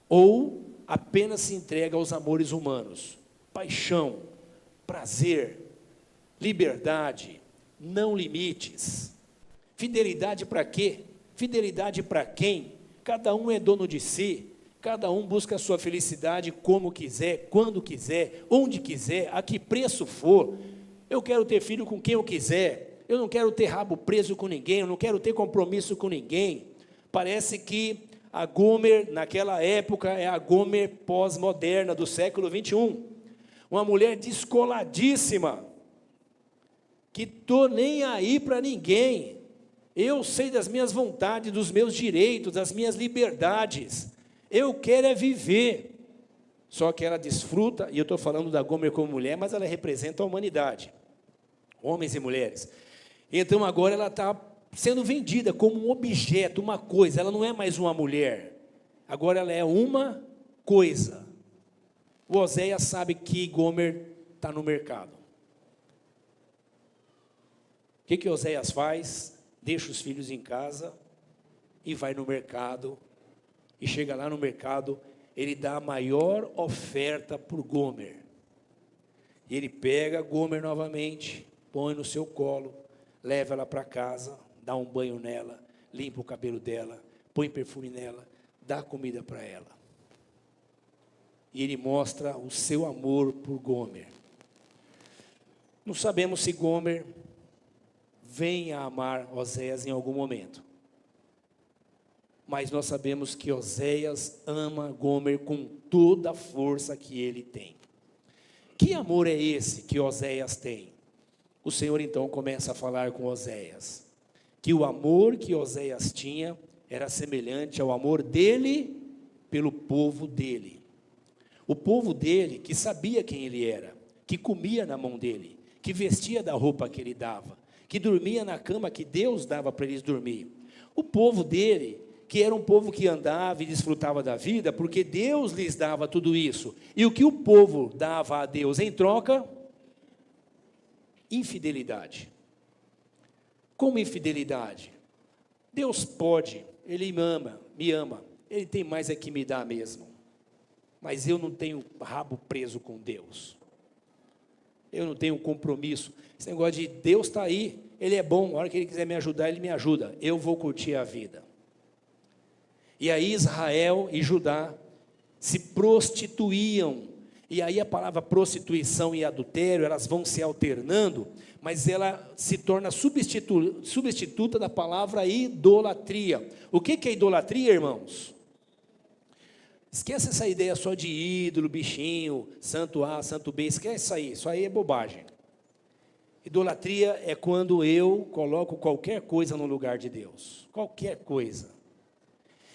ou apenas se entrega aos amores humanos. Paixão, prazer, liberdade, não limites. Fidelidade para quê? Fidelidade para quem? Cada um é dono de si, cada um busca a sua felicidade como quiser, quando quiser, onde quiser, a que preço for. Eu quero ter filho com quem eu quiser, eu não quero ter rabo preso com ninguém, eu não quero ter compromisso com ninguém. Parece que a Gomer, naquela época, é a Gomer pós-moderna do século 21. Uma mulher descoladíssima, que estou nem aí para ninguém. Eu sei das minhas vontades, dos meus direitos, das minhas liberdades. Eu quero é viver. Só que ela desfruta, e eu estou falando da Gomer como mulher, mas ela representa a humanidade, homens e mulheres. Então agora ela está sendo vendida como um objeto, uma coisa. Ela não é mais uma mulher, agora ela é uma coisa. O Oséias sabe que Gomer está no mercado. O que Oséias faz? Deixa os filhos em casa e vai no mercado. E chega lá no mercado, ele dá a maior oferta por Gomer. E ele pega Gomer novamente, põe no seu colo, leva ela para casa, dá um banho nela, limpa o cabelo dela, põe perfume nela, dá comida para ela. E ele mostra o seu amor por Gomer. Não sabemos se Gomer vem a amar Oséias em algum momento. Mas nós sabemos que Oséias ama Gomer com toda a força que ele tem. Que amor é esse que Oséias tem? O Senhor então começa a falar com Oséias, que o amor que Oséias tinha era semelhante ao amor dele pelo povo dele. O povo dele que sabia quem ele era, que comia na mão dele, que vestia da roupa que ele dava, que dormia na cama que Deus dava para eles dormir. O povo dele, que era um povo que andava e desfrutava da vida, porque Deus lhes dava tudo isso. E o que o povo dava a Deus em troca? Infidelidade. Como infidelidade? Deus pode, Ele me ama, Ele tem mais é que me dar mesmo. Mas eu não tenho rabo preso com Deus. Eu não tenho compromisso. Esse negócio de Deus está aí, Ele é bom, a hora que Ele quiser me ajudar, Ele me ajuda. Eu vou curtir a vida. E aí Israel e Judá se prostituíam. E aí a palavra prostituição e adultério, elas vão se alternando, mas ela se torna substituta da palavra idolatria. O que é idolatria, irmãos? Esquece essa ideia só de ídolo, bichinho, santo A, santo B, esquece isso aí é bobagem. Idolatria é quando eu coloco qualquer coisa no lugar de Deus, qualquer coisa.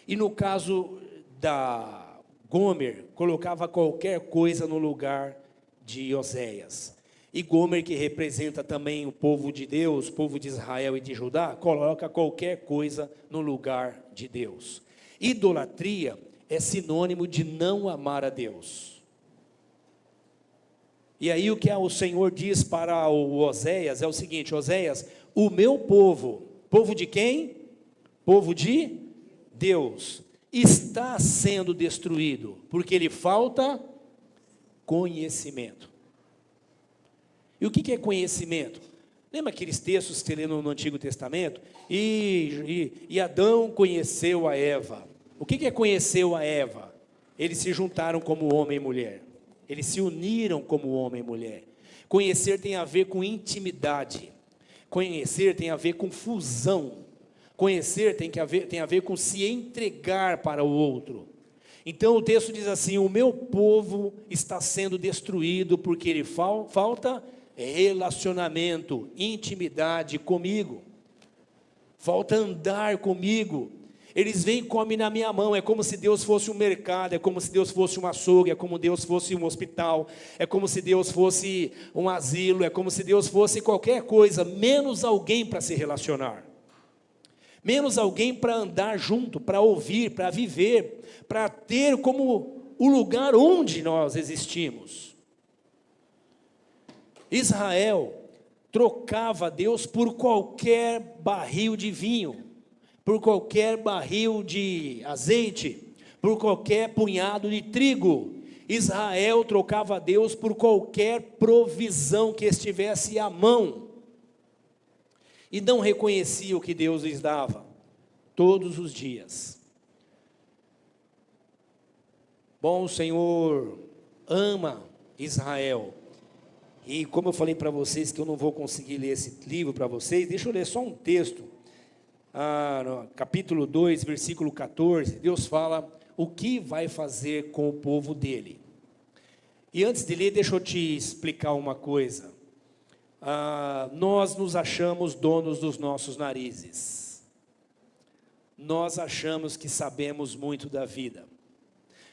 E no caso da Gomer, colocava qualquer coisa no lugar de Oséias. E Gomer, que representa também o povo de Deus, o povo de Israel e de Judá, coloca qualquer coisa no lugar de Deus. Idolatria é sinônimo de não amar a Deus. E aí o que o Senhor diz para o Oséias é o seguinte: Oséias, o meu povo, povo de quem? Povo de Deus, está sendo destruído, porque lhe falta conhecimento. E o que é conhecimento? Lembra aqueles textos que você lê no Antigo Testamento? E Adão conheceu a Eva. O que é conheceu a Eva? Eles se juntaram como homem e mulher. Eles se uniram como homem e mulher. Conhecer tem a ver com intimidade. Conhecer tem a ver com fusão. Conhecer tem a ver com se entregar para o outro. Então o texto diz assim: o meu povo está sendo destruído porque lhe falta relacionamento, intimidade comigo. Falta andar comigo. Eles vêm e comem na minha mão, é como se Deus fosse um mercado, é como se Deus fosse um açougue, é como se Deus fosse um hospital, é como se Deus fosse um asilo, é como se Deus fosse qualquer coisa, menos alguém para se relacionar. Menos alguém para andar junto, para ouvir, para viver, para ter como o lugar onde nós existimos. Israel trocava Deus por qualquer barril de vinho, por qualquer barril de azeite, por qualquer punhado de trigo. Israel trocava Deus por qualquer provisão que estivesse à mão. E não reconhecia o que Deus lhes dava, todos os dias. Bom, o Senhor ama Israel. E como eu falei para vocês que eu não vou conseguir ler esse livro para vocês, deixa eu ler só um texto. No capítulo 2, versículo 14, Deus fala o que vai fazer com o povo dele. E antes de ler, deixa eu te explicar uma coisa. Nós nos achamos donos dos nossos narizes. nós achamos que sabemos muito da vida.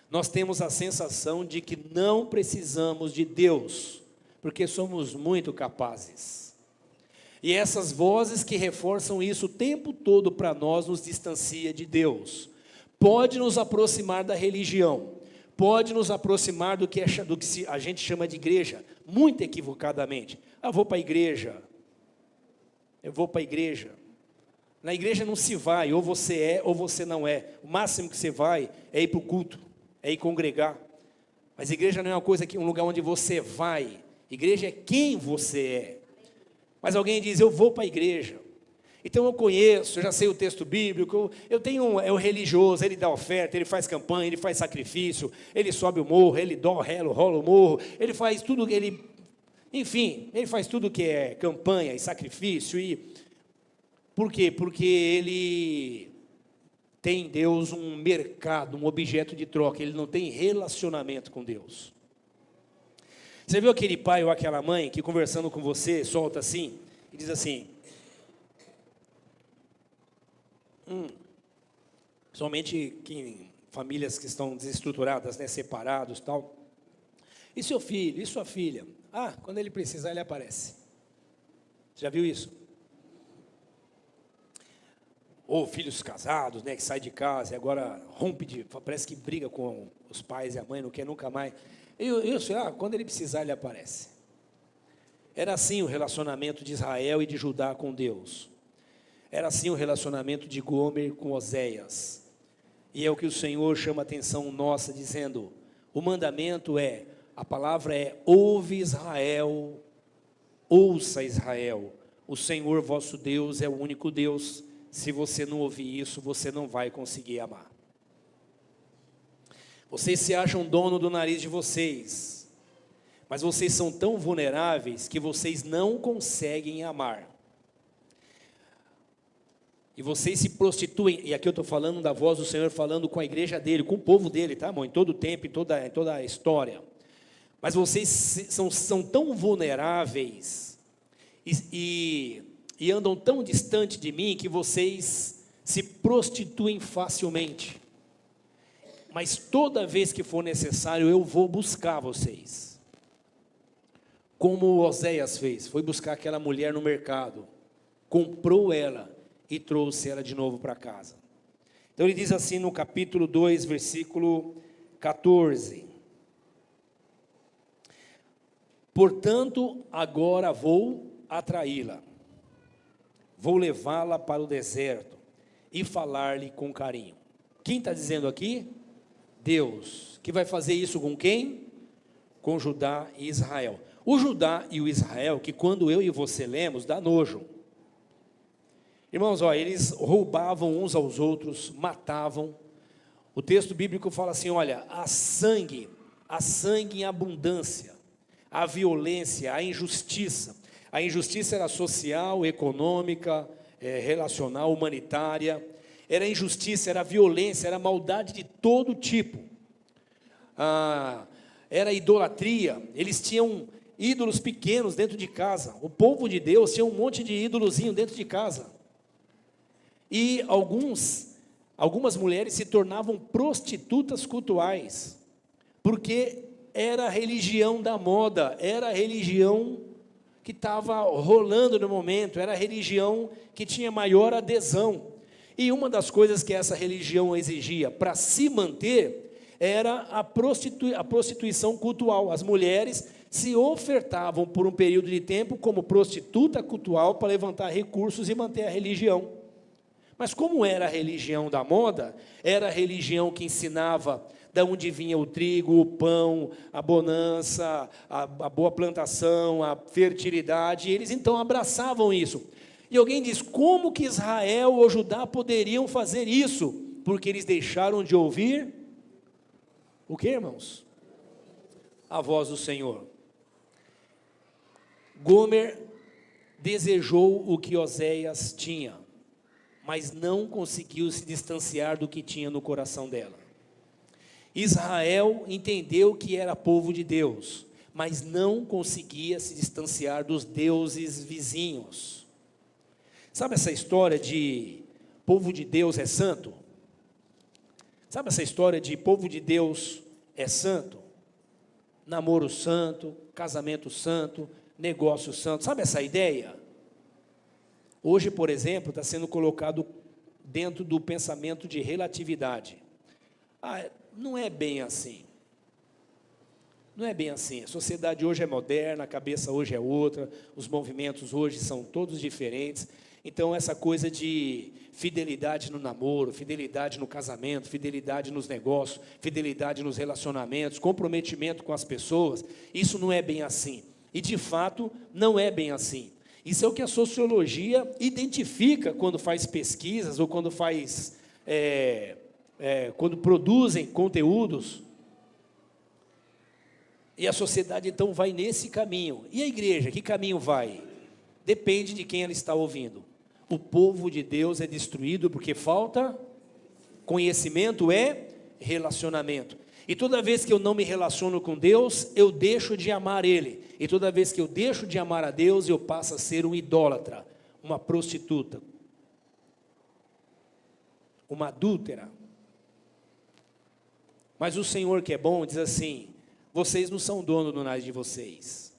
Nós temos a sensação de que não precisamos de Deus, porque somos muito capazes. E essas vozes que reforçam isso o tempo todo para nós, nos distancia de Deus. Pode nos aproximar da religião, pode nos aproximar do que a gente chama de igreja, muito equivocadamente. Eu vou para a igreja, eu vou para a igreja. Na igreja não se vai, ou você é ou você não é. O máximo que você vai é ir para o culto, é ir congregar. Mas igreja não é uma coisa um lugar onde você vai. Igreja é quem você é. Mas alguém diz, eu vou para a igreja. Então eu conheço, eu já sei o texto bíblico, eu tenho é o religioso, ele dá oferta, ele faz campanha, ele faz sacrifício, ele sobe o morro, ele rola o morro, ele faz tudo, enfim, ele faz tudo que é campanha e sacrifício. Por quê? Porque ele tem em Deus um mercado, um objeto de troca, ele não tem relacionamento com Deus. Você viu aquele pai ou aquela mãe que conversando com você, solta assim, e diz assim, somente famílias que estão desestruturadas, né, separados, tal. E seu filho, e sua filha? Ah, quando ele precisar, ele aparece. Já viu isso? Ou filhos casados, né, que saem de casa e agora parece que briga com os pais e a mãe, não quer nunca mais. Quando ele precisar, ele aparece. Era assim o relacionamento de Israel e de Judá com Deus. Era assim o relacionamento de Gomer com Oséias. E é o que o Senhor chama a atenção nossa, dizendo, o mandamento a palavra ouve Israel, ouça Israel, o Senhor vosso Deus é o único Deus. Se você não ouvir isso, você não vai conseguir amar. Vocês se acham dono do nariz de vocês, mas vocês são tão vulneráveis que vocês não conseguem amar. E vocês se prostituem, e aqui eu estou falando da voz do Senhor falando com a igreja dele, com o povo dele, tá, irmão? Em todo o tempo, em toda a história. Mas vocês são tão vulneráveis e andam tão distante de mim que vocês se prostituem facilmente. Mas toda vez que for necessário, eu vou buscar vocês. Como Oséias fez, foi buscar aquela mulher no mercado, comprou ela e trouxe ela de novo para casa. Então ele diz assim no capítulo 2, versículo 14. Portanto, agora vou atraí-la, vou levá-la para o deserto e falar-lhe com carinho. Quem está dizendo aqui? Deus, que vai fazer isso com quem? Com Judá e Israel. O Judá e o Israel, que quando eu e você lemos, dá nojo. Irmãos, eles roubavam uns aos outros, matavam. O texto bíblico fala assim, olha, há sangue em abundância, a violência, a injustiça. A injustiça era social, econômica, relacional, humanitária. Era injustiça, era violência, era maldade de todo tipo. Era idolatria. Eles tinham ídolos pequenos dentro de casa. O povo de Deus tinha um monte de ídolozinho dentro de casa. E algumas mulheres se tornavam prostitutas cultuais, porque era a religião da moda, era a religião que estava rolando no momento, era a religião que tinha maior adesão. E uma das coisas que essa religião exigia para se manter era a prostituição cultual. As mulheres se ofertavam por um período de tempo como prostituta cultual para levantar recursos e manter a religião. Mas como era a religião da moda, era a religião que ensinava de onde vinha o trigo, o pão, a bonança, a boa plantação, a fertilidade, e eles então abraçavam isso. E alguém diz, como que Israel ou Judá poderiam fazer isso? Porque eles deixaram de ouvir o que, irmãos? A voz do Senhor. Gomer desejou o que Oséias tinha, mas não conseguiu se distanciar do que tinha no coração dela. Israel entendeu que era povo de Deus, mas não conseguia se distanciar dos deuses vizinhos. Sabe essa história de povo de Deus é santo? Sabe essa história de povo de Deus é santo? Namoro santo, casamento santo, negócio santo. Sabe essa ideia? Hoje, por exemplo, está sendo colocado dentro do pensamento de relatividade. Não é bem assim. Não é bem assim. A sociedade hoje é moderna, a cabeça hoje é outra, os movimentos hoje são todos diferentes. Então, essa coisa de fidelidade no namoro, fidelidade no casamento, fidelidade nos negócios, fidelidade nos relacionamentos, comprometimento com as pessoas, isso não é bem assim. E, de fato, não é bem assim. Isso é o que a sociologia identifica quando faz pesquisas ou quando faz, quando produzem conteúdos. E a sociedade, então, vai nesse caminho. E a igreja, que caminho vai? Depende de quem ela está ouvindo. O povo de Deus é destruído porque falta conhecimento, relacionamento. E toda vez que eu não me relaciono com Deus, eu deixo de amar Ele. E toda vez que eu deixo de amar a Deus, eu passo a ser um idólatra, uma prostituta, uma adúltera. Mas o Senhor, que é bom, diz assim: vocês não são dono do nariz de vocês.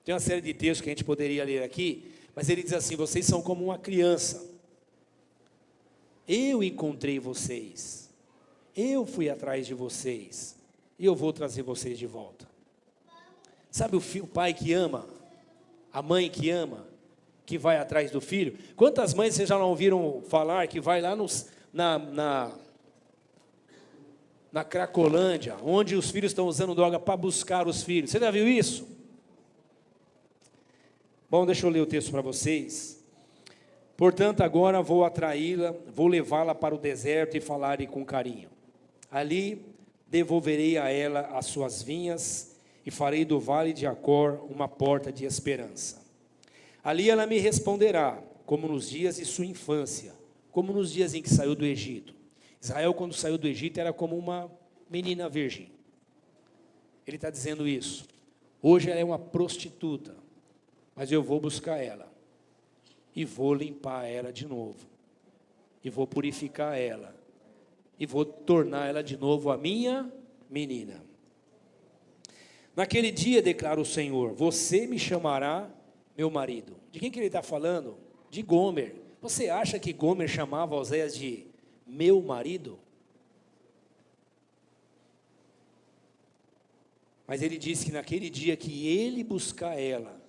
Tem uma série de textos que a gente poderia ler aqui, mas ele diz assim: vocês são como uma criança. Eu encontrei vocês, eu fui atrás de vocês, e eu vou trazer vocês de volta. Sabe o pai que ama, a mãe que ama, que vai atrás do filho? Quantas mães vocês já não ouviram falar que vai lá na Cracolândia, onde os filhos estão usando droga para buscar os filhos? Você já viu isso? Bom, deixa eu ler o texto para vocês. Portanto, agora vou atraí-la, vou levá-la para o deserto e falar-lhe com carinho. Ali devolverei a ela as suas vinhas e farei do vale de Acor uma porta de esperança. Ali ela me responderá, como nos dias de sua infância, como nos dias em que saiu do Egito. Israel, quando saiu do Egito, era como uma menina virgem. Ele está dizendo isso. Hoje ela é uma prostituta, mas eu vou buscar ela, e vou limpar ela de novo, e vou purificar ela, e vou tornar ela de novo a minha menina. Naquele dia, declara o Senhor, você me chamará meu marido. De quem que ele está falando? De Gomer. Você acha que Gomer chamava Oséias de meu marido? Mas ele disse que naquele dia que ele buscar ela,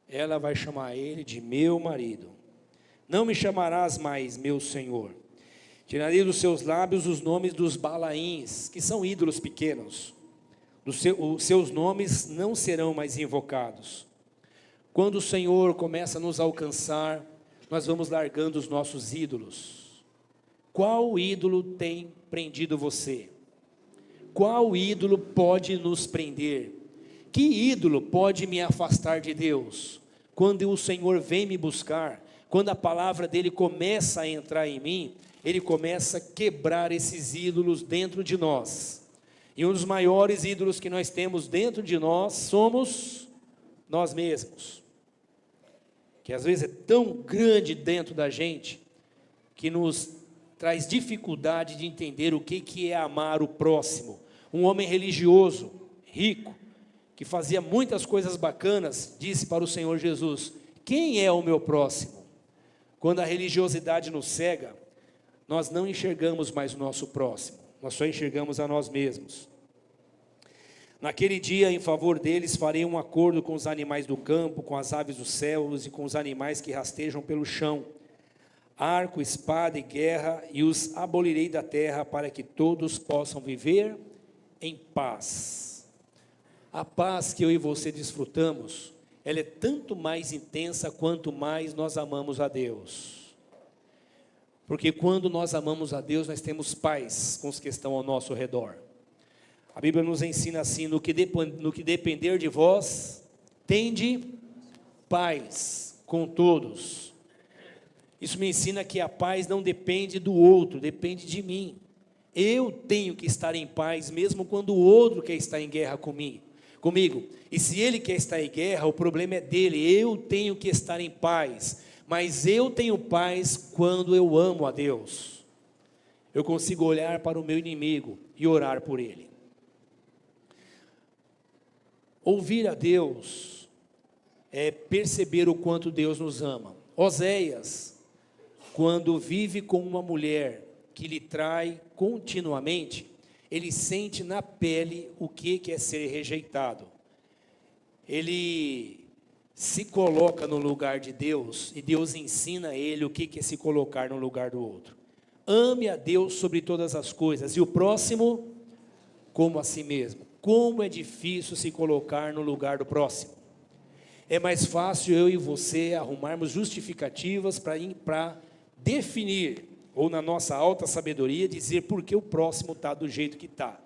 ela vai chamar ele de meu marido. Não me chamarás mais meu Senhor. Tirarei dos seus lábios os nomes dos Balaíns, que são ídolos pequenos. Os seus nomes não serão mais invocados. Quando o Senhor começa a nos alcançar, nós vamos largando os nossos ídolos. Qual ídolo tem prendido você? Qual ídolo pode nos prender? Que ídolo pode me afastar de Deus? Quando o Senhor vem me buscar, quando a palavra dele começa a entrar em mim, ele começa a quebrar esses ídolos dentro de nós. E um dos maiores ídolos que nós temos dentro de nós somos nós mesmos. Que às vezes é tão grande dentro da gente, que nos traz dificuldade de entender o que é amar o próximo. Um homem religioso, rico, que fazia muitas coisas bacanas, disse para o Senhor Jesus: quem é o meu próximo? Quando a religiosidade nos cega, nós não enxergamos mais o nosso próximo, nós só enxergamos a nós mesmos. Naquele dia, em favor deles, farei um acordo com os animais do campo, com as aves dos céus e com os animais que rastejam pelo chão. Arco, espada e guerra, e os abolirei da terra, para que todos possam viver em paz. A paz que eu e você desfrutamos, ela é tanto mais intensa quanto mais nós amamos a Deus. Porque quando nós amamos a Deus, nós temos paz com os que estão ao nosso redor. A Bíblia nos ensina assim: no que depender de vós, tende paz com todos. Isso me ensina que a paz não depende do outro, depende de mim. Eu tenho que estar em paz, mesmo quando o outro quer estar em guerra comigo. E se ele quer estar em guerra, o problema é dele. Eu tenho que estar em paz. Mas eu tenho paz quando eu amo a Deus. Eu consigo olhar para o meu inimigo e orar por ele. Ouvir a Deus é perceber o quanto Deus nos ama. Oséias, quando vive com uma mulher que lhe trai continuamente, ele sente na pele o que é ser rejeitado. Ele se coloca no lugar de Deus e Deus ensina a ele o que é se colocar no lugar do outro. Ame a Deus sobre todas as coisas e o próximo como a si mesmo. Como é difícil se colocar no lugar do próximo. É mais fácil eu e você arrumarmos justificativas para definir, ou na nossa alta sabedoria, dizer por que o próximo está do jeito que está.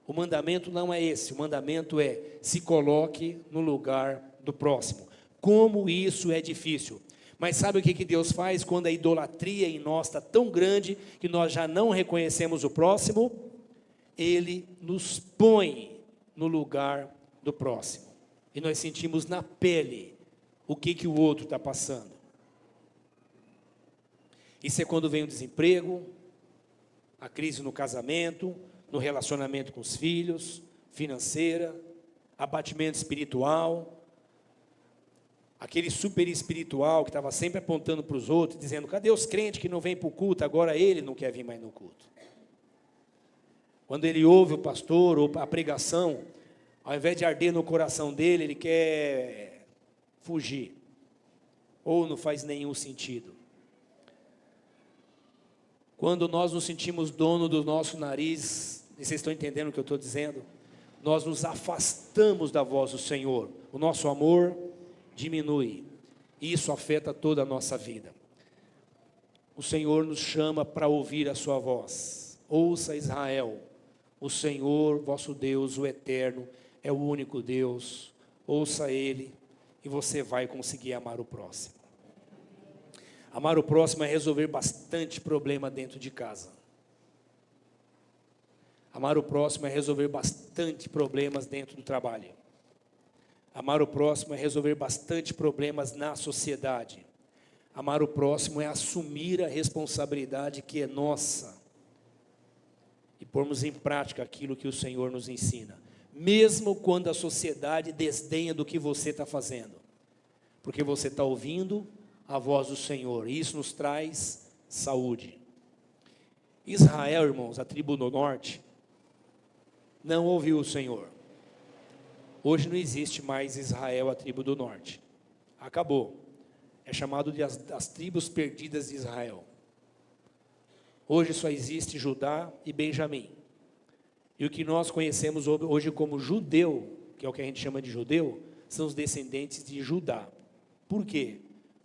O mandamento não é esse, o mandamento é: se coloque no lugar do próximo. Como isso é difícil. Mas sabe o que Deus faz quando a idolatria em nós está tão grande que nós já não reconhecemos o próximo? Ele nos põe no lugar do próximo. E nós sentimos na pele o que o outro está passando. Isso é quando vem o desemprego, a crise no casamento, no relacionamento com os filhos, financeira, abatimento espiritual, aquele super espiritual que estava sempre apontando para os outros, dizendo: cadê os crentes que não vêm para o culto? Agora ele não quer vir mais no culto. Quando ele ouve o pastor ou a pregação, ao invés de arder no coração dele, ele quer fugir, ou não faz nenhum sentido. Quando nós nos sentimos dono do nosso nariz, e vocês estão entendendo o que eu estou dizendo? Nós nos afastamos da voz do Senhor, o nosso amor diminui, e isso afeta toda a nossa vida. O Senhor nos chama para ouvir a sua voz. Ouça, Israel, o Senhor vosso Deus, o eterno, é o único Deus. Ouça Ele e você vai conseguir amar o próximo. Amar o próximo é resolver bastante problema dentro de casa. Amar o próximo é resolver bastante problemas dentro do trabalho. Amar o próximo é resolver bastante problemas na sociedade. Amar o próximo é assumir a responsabilidade que é nossa e pormos em prática aquilo que o Senhor nos ensina, mesmo quando a sociedade desdenha do que você está fazendo, porque você está ouvindo a voz do Senhor, e isso nos traz saúde. Israel, irmãos, a tribo do norte, não ouviu o Senhor. Hoje não existe mais Israel, a tribo do norte. Acabou. É chamado de as tribos perdidas de Israel. Hoje só existe Judá e Benjamim. E o que nós conhecemos hoje como judeu, que é o que a gente chama de judeu, são os descendentes de Judá. Por quê?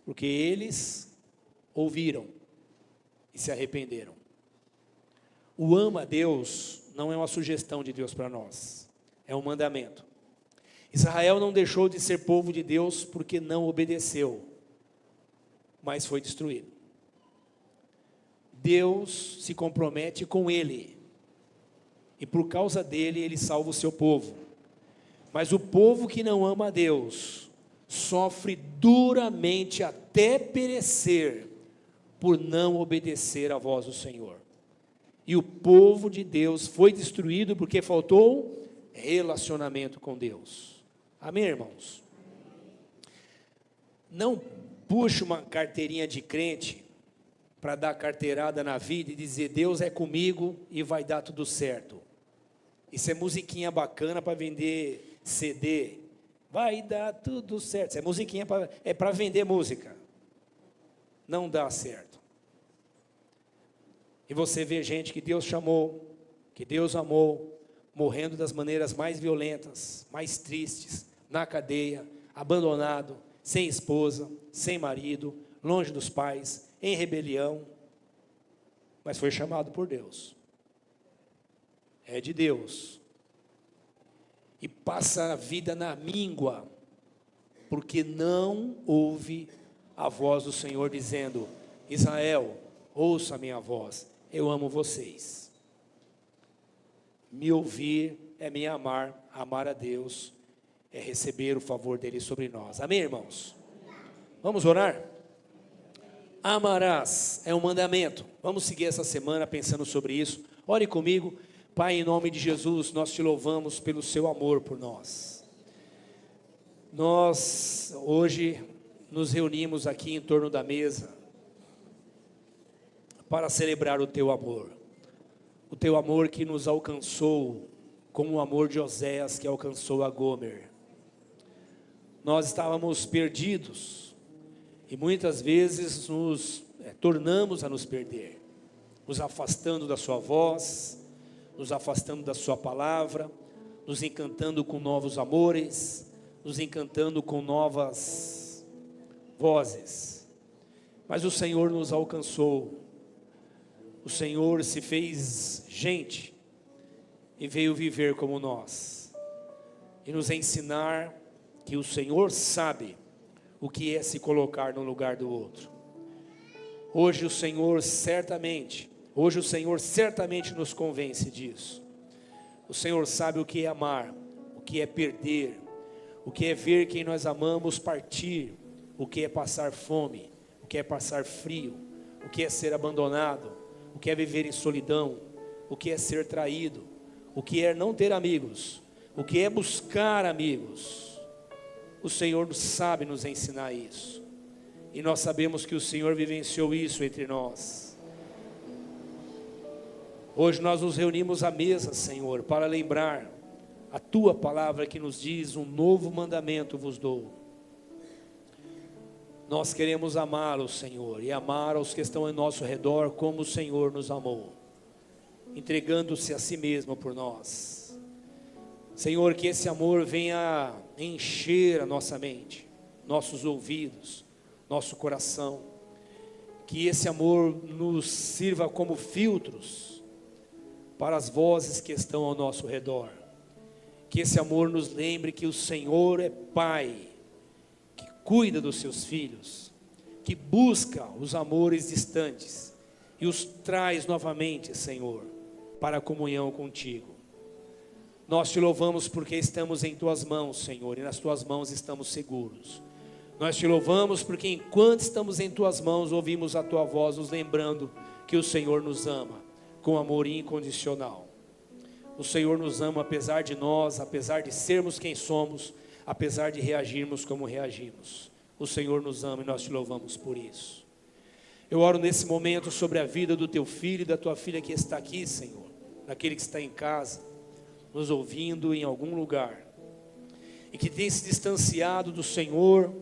Porque eles ouviram e se arrependeram. O ama a Deus não é uma sugestão de Deus para nós, é um mandamento. Israel não deixou de ser povo de Deus porque não obedeceu, mas foi destruído. Deus se compromete com ele, e por causa dele, ele salva o seu povo. Mas o povo que não ama a Deus, sofre duramente até perecer, por não obedecer à voz do Senhor. E o povo de Deus foi destruído porque faltou relacionamento com Deus. Amém, irmãos? Não puxe uma carteirinha de crente para dar carteirada na vida e dizer: Deus é comigo e vai dar tudo certo. Isso é musiquinha bacana para vender CD. Vai dar tudo certo. Isso é musiquinha para vender música. Não dá certo. E você vê gente que Deus chamou, que Deus amou, morrendo das maneiras mais violentas, mais tristes, na cadeia, abandonado, sem esposa, sem marido, longe dos pais, em rebelião, mas foi chamado por Deus. É de Deus. E passa a vida na míngua, porque não ouve a voz do Senhor dizendo: Israel, ouça a minha voz, eu amo vocês. Me ouvir é me amar, amar a Deus é receber o favor dele sobre nós. Amém, irmãos? Vamos orar? Amarás é um mandamento. Vamos seguir essa semana pensando sobre isso. Ore comigo. Pai, em nome de Jesus, nós te louvamos pelo seu amor por nós. Nós hoje nos reunimos aqui em torno da mesa para celebrar o teu amor. O teu amor que nos alcançou, como o amor de Oséias que alcançou a Gomer. Nós estávamos perdidos e muitas vezes nos tornamos a nos perder, nos afastando da sua voz, nos afastando da sua palavra, nos encantando com novos amores, nos encantando com novas vozes. Mas o Senhor nos alcançou, o Senhor se fez gente e veio viver como nós, e nos ensinar que o Senhor sabe o que é se colocar no lugar do outro. Hoje o Senhor certamente nos convence disso. O Senhor sabe o que é amar, o que é perder, o que é ver quem nós amamos partir, o que é passar fome, o que é passar frio, o que é ser abandonado, o que é viver em solidão, o que é ser traído, o que é não ter amigos, o que é buscar amigos. O Senhor sabe nos ensinar isso, e nós sabemos que o Senhor vivenciou isso entre nós. Hoje nós nos reunimos à mesa, Senhor, para lembrar a tua palavra que nos diz: um novo mandamento vos dou. Nós queremos amá-lo, Senhor, e amar aos que estão em nosso redor como o Senhor nos amou, entregando-se a si mesmo por nós. Senhor, que esse amor venha encher a nossa mente, nossos ouvidos, nosso coração. Que esse amor nos sirva como filtros para as vozes que estão ao nosso redor. Que esse amor nos lembre que o Senhor é Pai, que cuida dos seus filhos, que busca os amores distantes e os traz novamente, Senhor, para a comunhão contigo. Nós te louvamos porque estamos em tuas mãos, Senhor, e nas tuas mãos estamos seguros. Nós te louvamos porque enquanto estamos em tuas mãos, ouvimos a tua voz, nos lembrando que o Senhor nos ama com amor incondicional. O Senhor nos ama apesar de nós, apesar de sermos quem somos, apesar de reagirmos como reagimos. O Senhor nos ama e nós te louvamos por isso. Eu oro nesse momento sobre a vida do teu filho e da tua filha que está aqui, Senhor, daquele que está em casa, nos ouvindo em algum lugar, e que tem se distanciado do Senhor,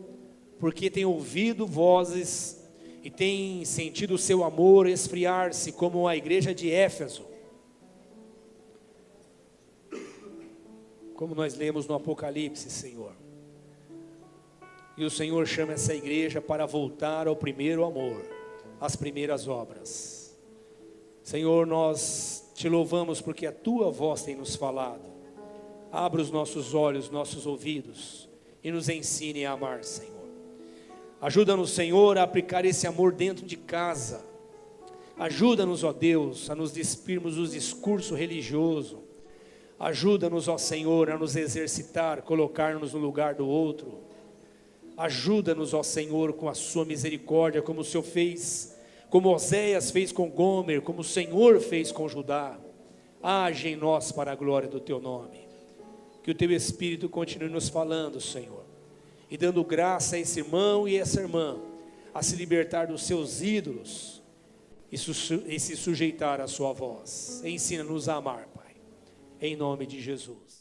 porque tem ouvido vozes, e tem sentido o seu amor esfriar-se, como a igreja de Éfeso, como nós lemos no Apocalipse, Senhor. E o Senhor chama essa igreja para voltar ao primeiro amor, às primeiras obras. Senhor, nós te louvamos porque a tua voz tem nos falado. Abra os nossos olhos, nossos ouvidos, e nos ensine a amar, Senhor. Ajuda-nos, Senhor, a aplicar esse amor dentro de casa. Ajuda-nos, ó Deus, a nos despirmos do discurso religioso. Ajuda-nos, ó Senhor, a nos exercitar, colocar-nos no lugar do outro. Ajuda-nos, ó Senhor, com a sua misericórdia, como o Senhor fez, como Oséias fez com Gomer, como o Senhor fez com Judá. Age em nós para a glória do teu nome. Que o teu Espírito continue nos falando, Senhor, e dando graça a esse irmão e essa irmã a se libertar dos seus ídolos e se sujeitar à sua voz. Ensina-nos a amar, Pai, em nome de Jesus.